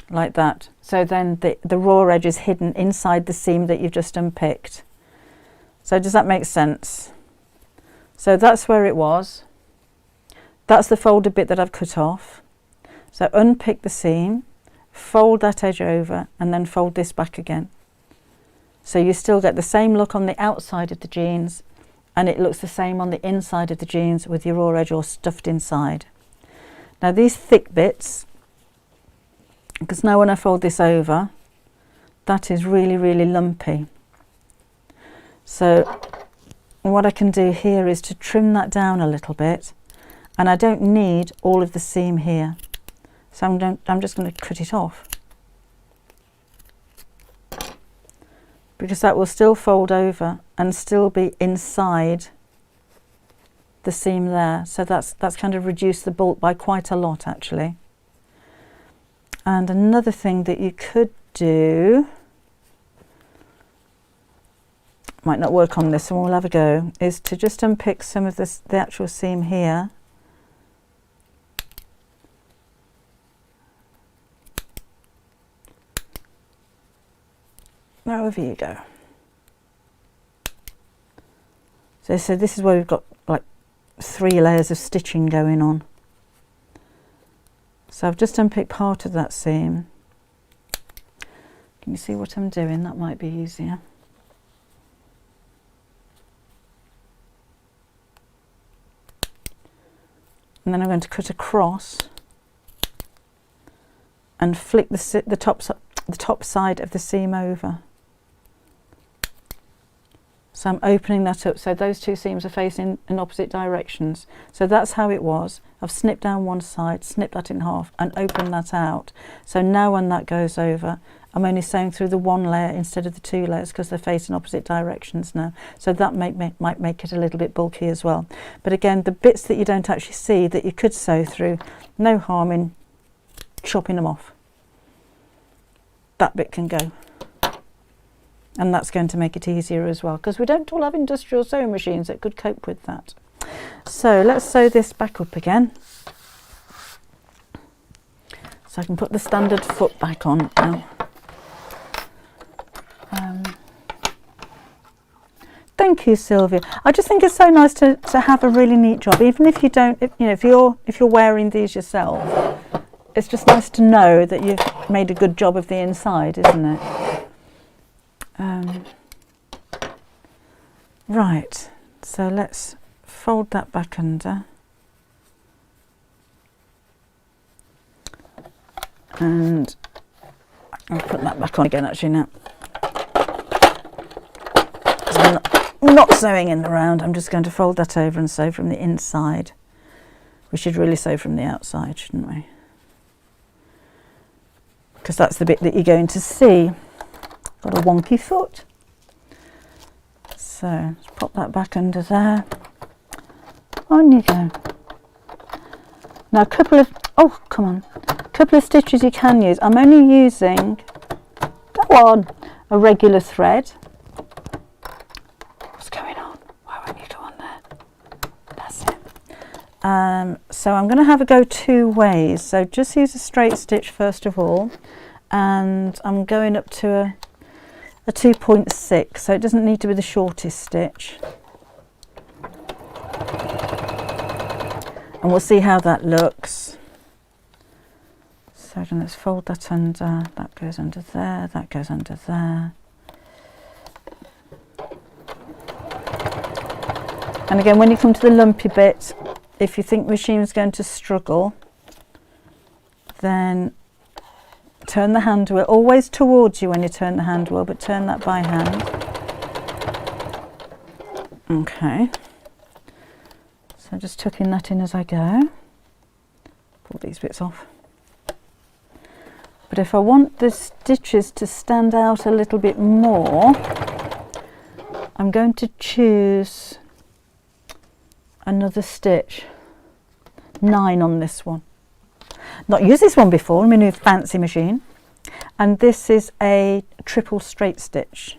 Like that. So then the raw edge is hidden inside the seam that you've just unpicked. So does that make sense? So that's where it was. That's the folded bit that I've cut off. So unpick the seam, fold that edge over, and then fold this back again. So you still get the same look on the outside of the jeans, and it looks the same on the inside of the jeans with your raw edge all stuffed inside. Now these thick bits, because now when I fold this over, that is really, really lumpy. So what I can do here is to trim that down a little bit, and I don't need all of the seam here. So I'm just going to cut it off. Because that will still fold over and still be inside the seam there. So that's kind of reduced the bulk by quite a lot actually. And another thing that you could do, might not work on this and we'll have a go, is to just unpick some of the actual seam here. Over you go. So this is where we've got like 3 layers of stitching going on. So I've just unpicked part of that seam. Can you see what I'm doing? That might be easier. And then I'm going to cut across and flick the top side of the seam over. So I'm opening that up so those two seams are facing in opposite directions. So that's how it was, I've snipped down one side, snipped that in half and opened that out. So now when that goes over, I'm only sewing through the one layer instead of the two layers because they're facing opposite directions now. So that might make it a little bit bulky as well. But again, the bits that you don't actually see that you could sew through, no harm in chopping them off. That bit can go. And that's going to make it easier as well, because we don't all have industrial sewing machines that could cope with that. So let's sew this back up again. So I can put the standard foot back on now. Thank you, Sylvia. I just think it's so nice to have a really neat job, even if you don't, if you're wearing these yourself. It's just nice to know that you've made a good job of the inside, isn't it? Right, so let's fold that back under. And I'll put that back on again actually now. So I'm not sewing in the round, I'm just going to fold that over and sew from the inside. We should really sew from the outside, shouldn't we? Because that's the bit that you're going to see. Got a wonky foot. So let's pop that back under there. On you go. Now a couple of stitches you can use. I'm only using, go on, a regular thread. What's going on? Why won't you go on there? That's it. So I'm going to have a go two ways. So just use a straight stitch first of all, and I'm going up to a 2.6, so it doesn't need to be the shortest stitch. And we'll see how that looks. So then let's fold that under, that goes under there, that goes under there. And again, when you come to the lumpy bit, if you think the machine's going to struggle, then turn the hand wheel, always towards you when you turn the hand wheel, but turn that by hand. Okay. So just tucking that in as I go. Pull these bits off. But if I want the stitches to stand out a little bit more, I'm going to choose another stitch. 9 on this one. Not used this one before in my new fancy machine, and this is a triple straight stitch.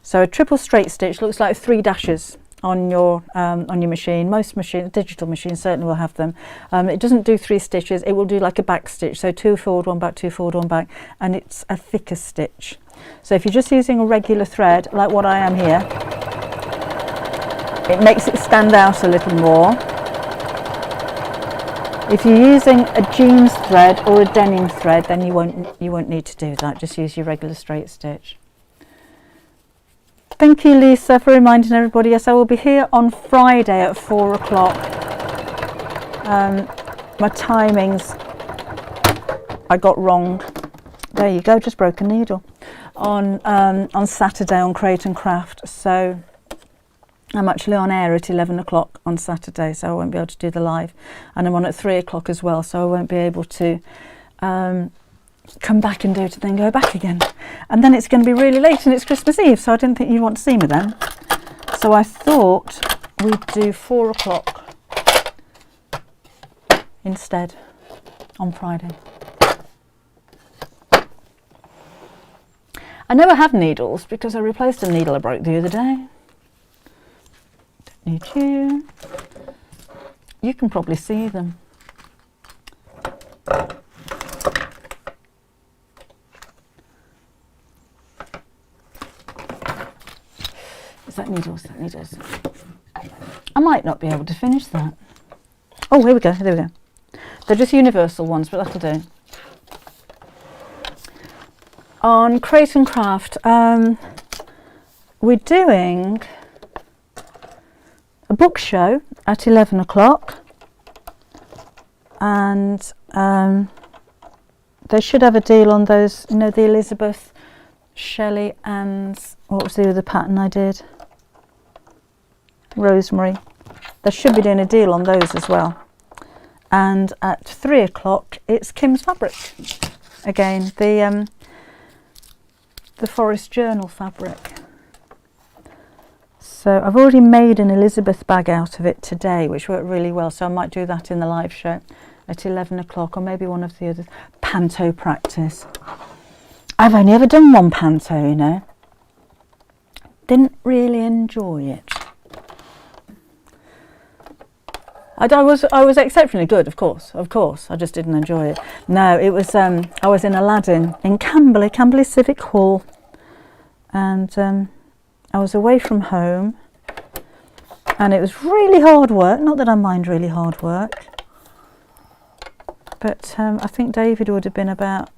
So a triple straight stitch looks like 3 dashes on your machine. Most machines, digital machines certainly will have them. It doesn't do 3 stitches, it will do like a back stitch, so 2 forward, 1 back, 2 forward, 1 back, and it's a thicker stitch. So if you're just using a regular thread like what I am here, it makes it stand out a little more. If you're using a jeans thread or a denim thread, then you won't need to do that. Just use your regular straight stitch. Thank you, Lisa, for reminding everybody. Yes, I will be here on Friday at 4 o'clock. My timings I got wrong. There you go, just broke a needle. On Saturday on Crate and Craft. So I'm actually on air at 11 o'clock on Saturday, so I won't be able to do the live. And I'm on at 3 o'clock as well, so I won't be able to come back and do it and then go back again. And then it's going to be really late and it's Christmas Eve, so I didn't think you'd want to see me then. So I thought we'd do 4 o'clock instead on Friday. I know I have needles because I replaced a needle I broke the other day. Need you. You can probably see them. Is that needles? That needles. I might not be able to finish that. Oh, here we go. There we go. They're just universal ones, but that'll do. On Crate and Craft, we're doing a book show at 11 o'clock, and they should have a deal on those, you know, the Elizabeth, Shelley, and what was the other pattern I did? Rosemary. They should be doing a deal on those as well. and at 3 o'clock it's Kim's fabric again, the Forest Journal fabric. So I've already made an Elizabeth bag out of it today, which worked really well, so I might do that in the live show at 11 o'clock, or maybe one of the others. Panto practice. I've only ever done one panto, you know. Didn't really enjoy it. I was exceptionally good, of course. I just didn't enjoy it. No, it was, I was in Aladdin in Camberley Civic Hall, and I was away from home, and it was really hard work. Not that I mind really hard work, but I think David would have been about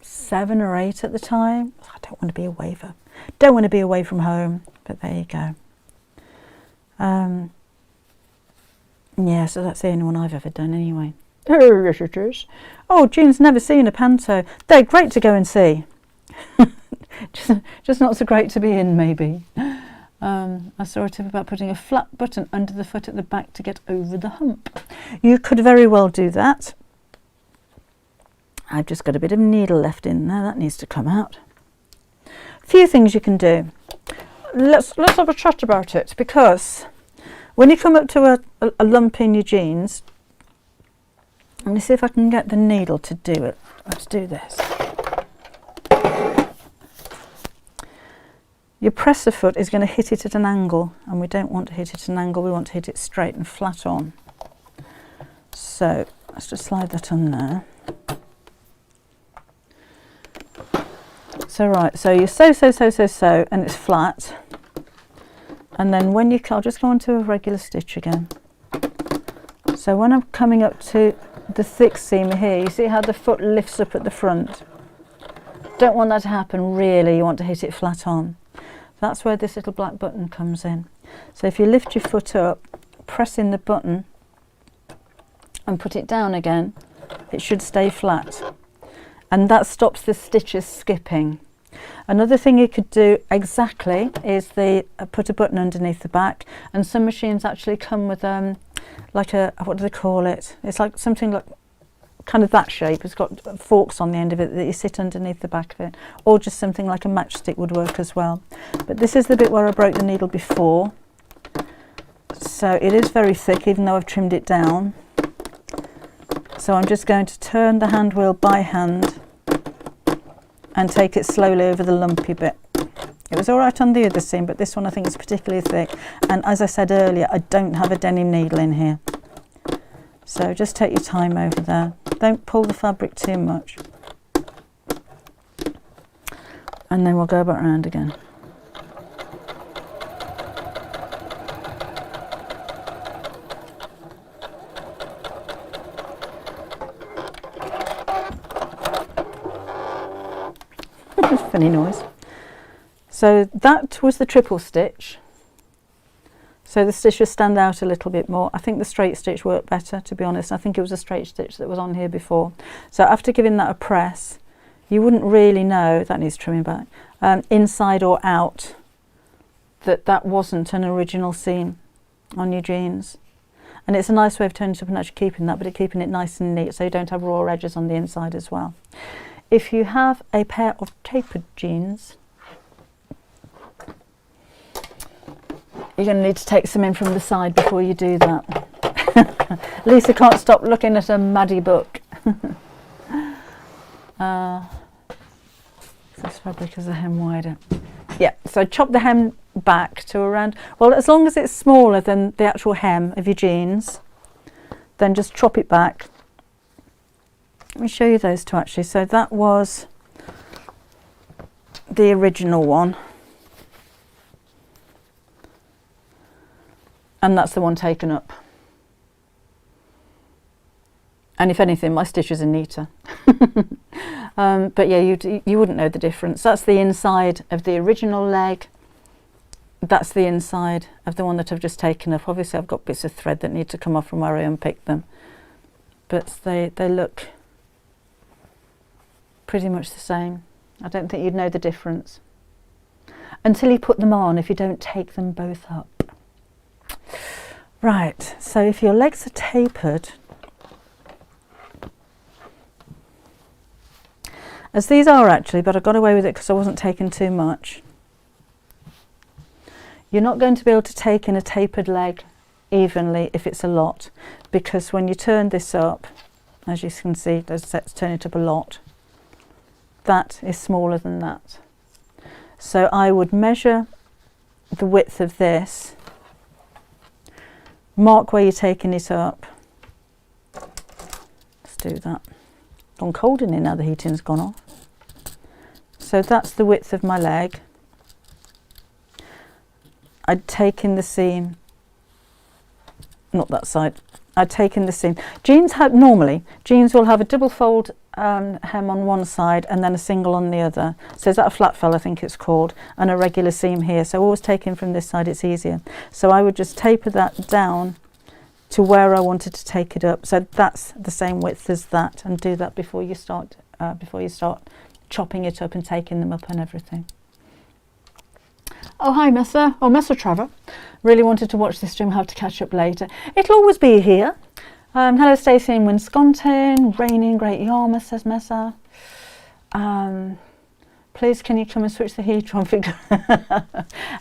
7 or 8 at the time. I don't want to be away from home, but there you go. Yeah, so that's the only one I've ever done anyway. Oh, yes it is. Oh, June's never seen a panto. They're great to go and see. just not so great to be in, maybe. I saw a tip about putting a flat button under the foot at the back to get over the hump. You could very well do that. I've just got a bit of needle left in there. That needs to come out. A few things you can do. Let's have a chat about it, because when you come up to a lump in your jeans, let me see if I can get the needle to do it. Let's do this. Your presser foot is going to hit it at an angle, and we don't want to hit it at an angle, we want to hit it straight and flat on. So let's just slide that on there. So right, so you sew, and it's flat. And then when you, I'll just go on to a regular stitch again. So when I'm coming up to the thick seam here, you see how the foot lifts up at the front? Don't want that to happen really, you want to hit it flat on. That's where this little black button comes in. So if you lift your foot up, press in the button and put it down again, it should stay flat. And that stops the stitches skipping. Another thing you could do exactly is put a button underneath the back, and some machines actually come with like a, what do they call it? It's like something like kind of that shape. It's got forks on the end of it that you sit underneath the back of it, or just something like a matchstick would work as well. But this is the bit where I broke the needle before, so it is very thick even though I've trimmed it down. So I'm just going to turn the hand wheel by hand and take it slowly over the lumpy bit. It was all right on the other seam, but this one I think is particularly thick. And as I said earlier, I don't have a denim needle in here. So just take your time over there. Don't pull the fabric too much. And then we'll go back around again. Funny noise. So that was the triple stitch. So the stitches stand out a little bit more. I think the straight stitch worked better, to be honest. I think it was a straight stitch that was on here before. So after giving that a press, you wouldn't really know, that needs trimming back, inside or out, that wasn't an original seam on your jeans. And it's a nice way of turning it up and actually keeping that, but keeping it nice and neat so you don't have raw edges on the inside as well. If you have a pair of tapered jeans, you're going to need to take some in from the side before you do that. Lisa can't stop looking at a Maddie book. This fabric is a hem wider. Yeah, so chop the hem back to around, well, as long as it's smaller than the actual hem of your jeans, then just chop it back. Let me show you those two actually. So that was the original one, and that's the one taken up. And if anything, my stitches are neater. But yeah, you wouldn't know the difference. That's the inside of the original leg. That's the inside of the one that I've just taken up. Obviously I've got bits of thread that need to come off from where I unpicked them, but they look pretty much the same. I don't think you'd know the difference until you put them on, if you don't take them both up. Right, so if your legs are tapered, as these are actually, but I got away with it because I wasn't taking too much. You're not going to be able to take in a tapered leg evenly if it's a lot, because when you turn this up, as you can see, let's turn it up a lot, that is smaller than that. So I would measure the width of this, mark where you're taking it up. Let's do that. It's gone cold in here now, the heating's gone off. So that's the width of my leg. I'd take in the seam, not that side, I'd take in the seam. Normally, jeans will have a double fold hem on one side and then a single on the other. So is that a flat fell, I think it's called, and a regular seam here. So always take in from this side, it's easier. So I would just taper that down to where I wanted to take it up. So that's the same width as that, and do that before you start chopping it up and taking them up and everything. Oh, hi Messa. Oh, Messa Trevor. Really wanted to watch this stream, have to catch up later. It'll always be here. Hello Stacey in Wisconsin. Raining Great Yarmouth, says Messa. Please can you come and switch the heater on?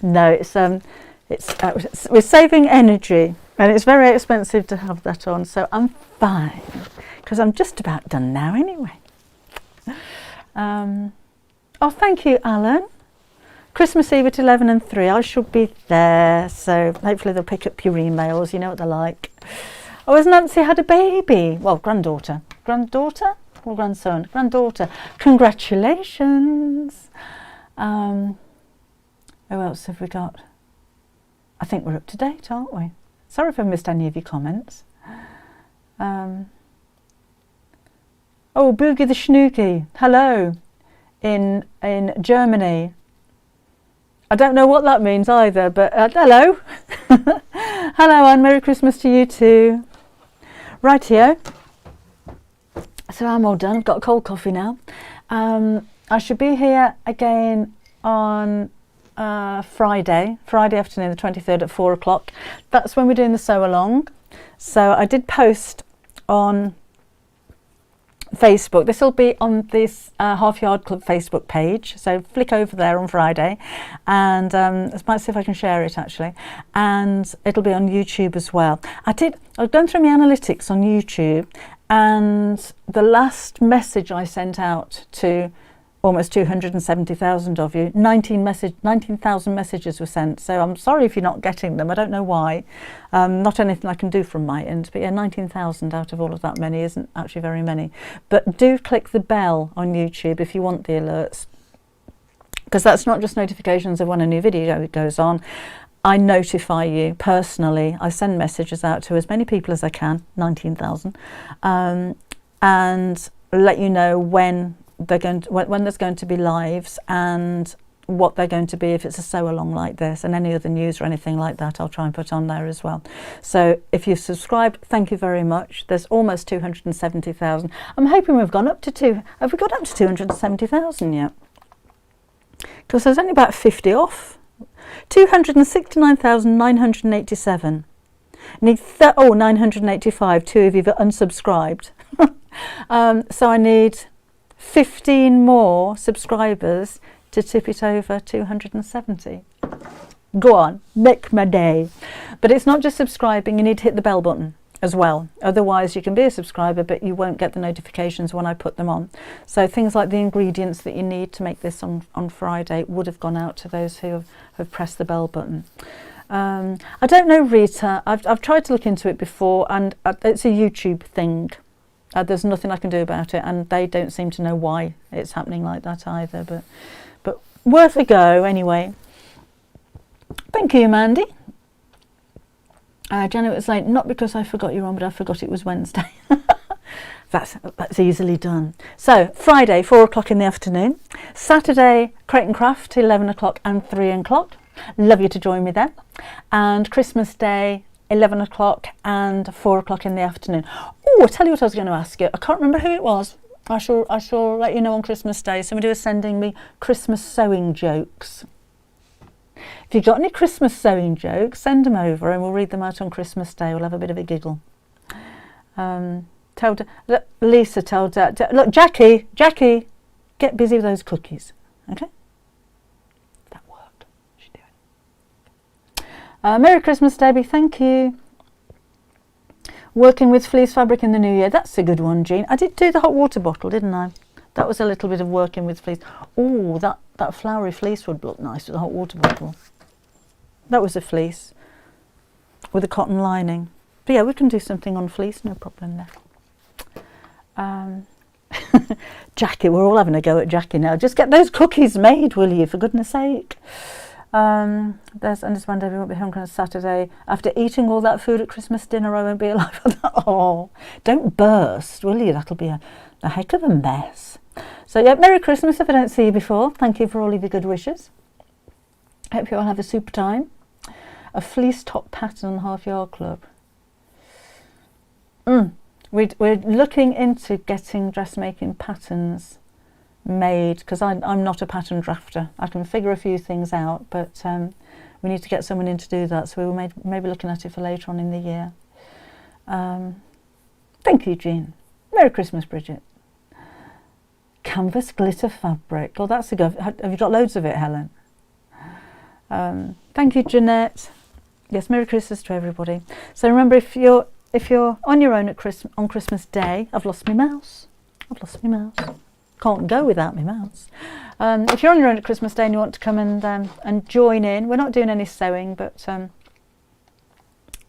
No, we're saving energy and it's very expensive to have that on, so I'm fine because I'm just about done now anyway. Oh, thank you, Alan. Christmas Eve at 11 and 3, I should be there, so hopefully they'll pick up your emails, you know what they're like. Oh, has Nancy had a baby? Well, granddaughter. Granddaughter or grandson? Granddaughter. Congratulations. Who else have we got? I think we're up to date, aren't we? Sorry if I missed any of your comments. Oh, Boogie the Schnooky, hello, in Germany. I don't know what that means either, but hello. Hello, and Merry Christmas to you too. Rightio. So I'm all done. I've got a cold coffee now. I should be here again on Friday afternoon, the 23rd at 4 o'clock. That's when we're doing the sew along. So I did post on Facebook. This will be on this Half Yard Club Facebook page, so flick over there on Friday, and I might see if I can share it actually, and it'll be on YouTube as well. I've gone through my analytics on YouTube, and the last message I sent out to almost 270,000 of you, 19,000 messages were sent. So I'm sorry if you're not getting them. I don't know why. Not anything I can do from my end. But yeah, 19,000 out of all of that many isn't actually very many. But do click the bell on YouTube if you want the alerts, because that's not just notifications of when a new video goes on. I notify you personally. I send messages out to as many people as I can, 19,000, and let you know when there's going to be lives and what they're going to be, if it's a sew along like this, and any other news or anything like that I'll try and put on there as well. So if you've subscribed, thank you very much. There's almost 270,000. I'm hoping we've gone up to have we got up to 270,000 yet? Because there's only about 50 off. 269,987. Need 985. Two of you have unsubscribed. So I need 15 more subscribers to tip it over 270. Go on, make my day. But it's not just subscribing, you need to hit the bell button as well. Otherwise you can be a subscriber but you won't get the notifications when I put them on. So things like the ingredients that you need to make this on Friday would have gone out to those who have pressed the bell button. I don't know, Rita, I've tried to look into it before, and it's a YouTube thing. There's nothing I can do about it, and they don't seem to know why it's happening like that either, but worth a go anyway. Thank you, Mandy. Janet was like, not because I forgot you're on, but I forgot it was Wednesday. That's easily done. So Friday, 4 o'clock in the afternoon. Saturday, Crate and Craft, 11 o'clock and 3 o'clock. Love you to join me then. And Christmas Day, 11 o'clock and 4 o'clock in the afternoon. Oh, I'll tell you what I was going to ask you. I can't remember who it was. I shall let you know on Christmas Day. Somebody was sending me Christmas sewing jokes. If you've got any Christmas sewing jokes, send them over and we'll read them out on Christmas Day. We'll have a bit of a giggle. Lisa told Dad, look, Jackie, get busy with those cookies. Okay? That worked. She do it. Merry Christmas, Debbie. Thank you. Working with fleece fabric in the new year. That's a good one, Jean. I did do the hot water bottle, didn't I? That was a little bit of working with fleece. Oh, that flowery fleece would look nice with a hot water bottle. That was a fleece with a cotton lining. But yeah, we can do something on fleece, no problem there. Jackie, we're all having a go at Jackie now. Just get those cookies made, will you, for goodness sake. There's understand Debbie won't be hungry on Saturday. After eating all that food at Christmas dinner, I won't be alive for that. Oh, don't burst, will you? That'll be a heck of a mess. So yeah, Merry Christmas if I don't see you before. Thank you for all of your good wishes. Hope you all have a super time. A fleece top pattern on the Half Yard Club. We're looking into getting dressmaking patterns made because I'm not a pattern drafter. I can figure a few things out, but we need to get someone in to do that. So we were maybe looking at it for later on in the year. Thank you, Jean. Merry Christmas, Bridget. Canvas glitter fabric. Oh, that's a go. Have you got loads of it, Helen? Thank you, Jeanette. Yes, Merry Christmas to everybody. So remember, if you're on your own on Christmas Day, I've lost my mouse. Can't go without my mouse. If you're on your own at Christmas Day and you want to come and join in, we're not doing any sewing, but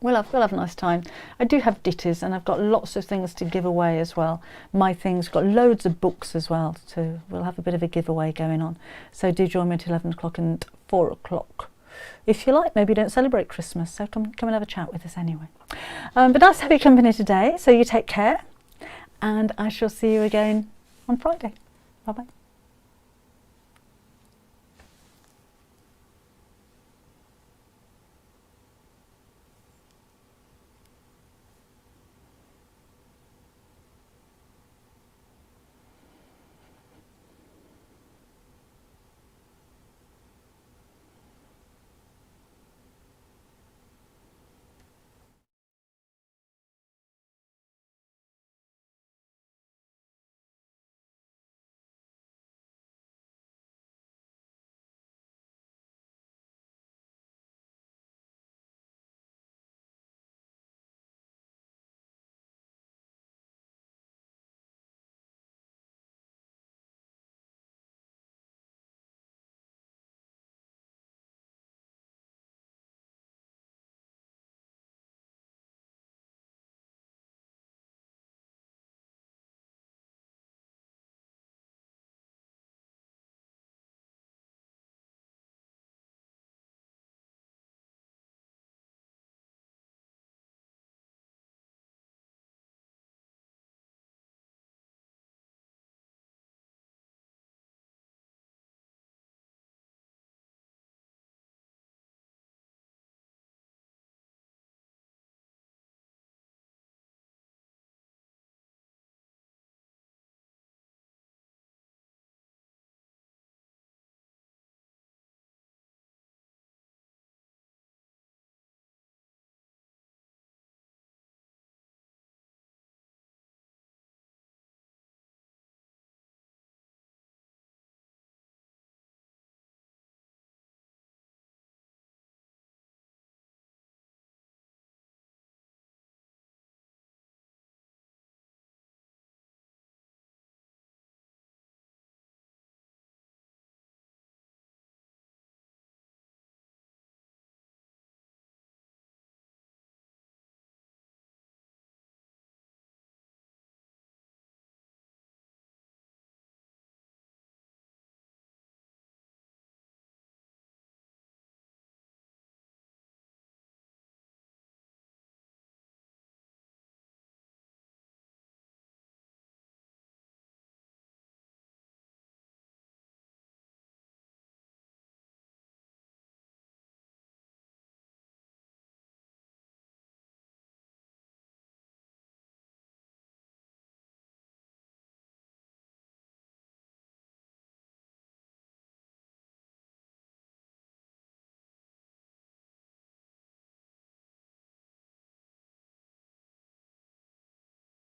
we'll have a nice time. I do have ditties and I've got lots of things to give away as well. My things, got loads of books as well too. We'll have a bit of a giveaway going on. So do join me at 11 o'clock and 4 o'clock. If you like, maybe you don't celebrate Christmas, so come and have a chat with us anyway. But nice to have your company today, so you take care, and I shall see you again on Friday. Bye-bye.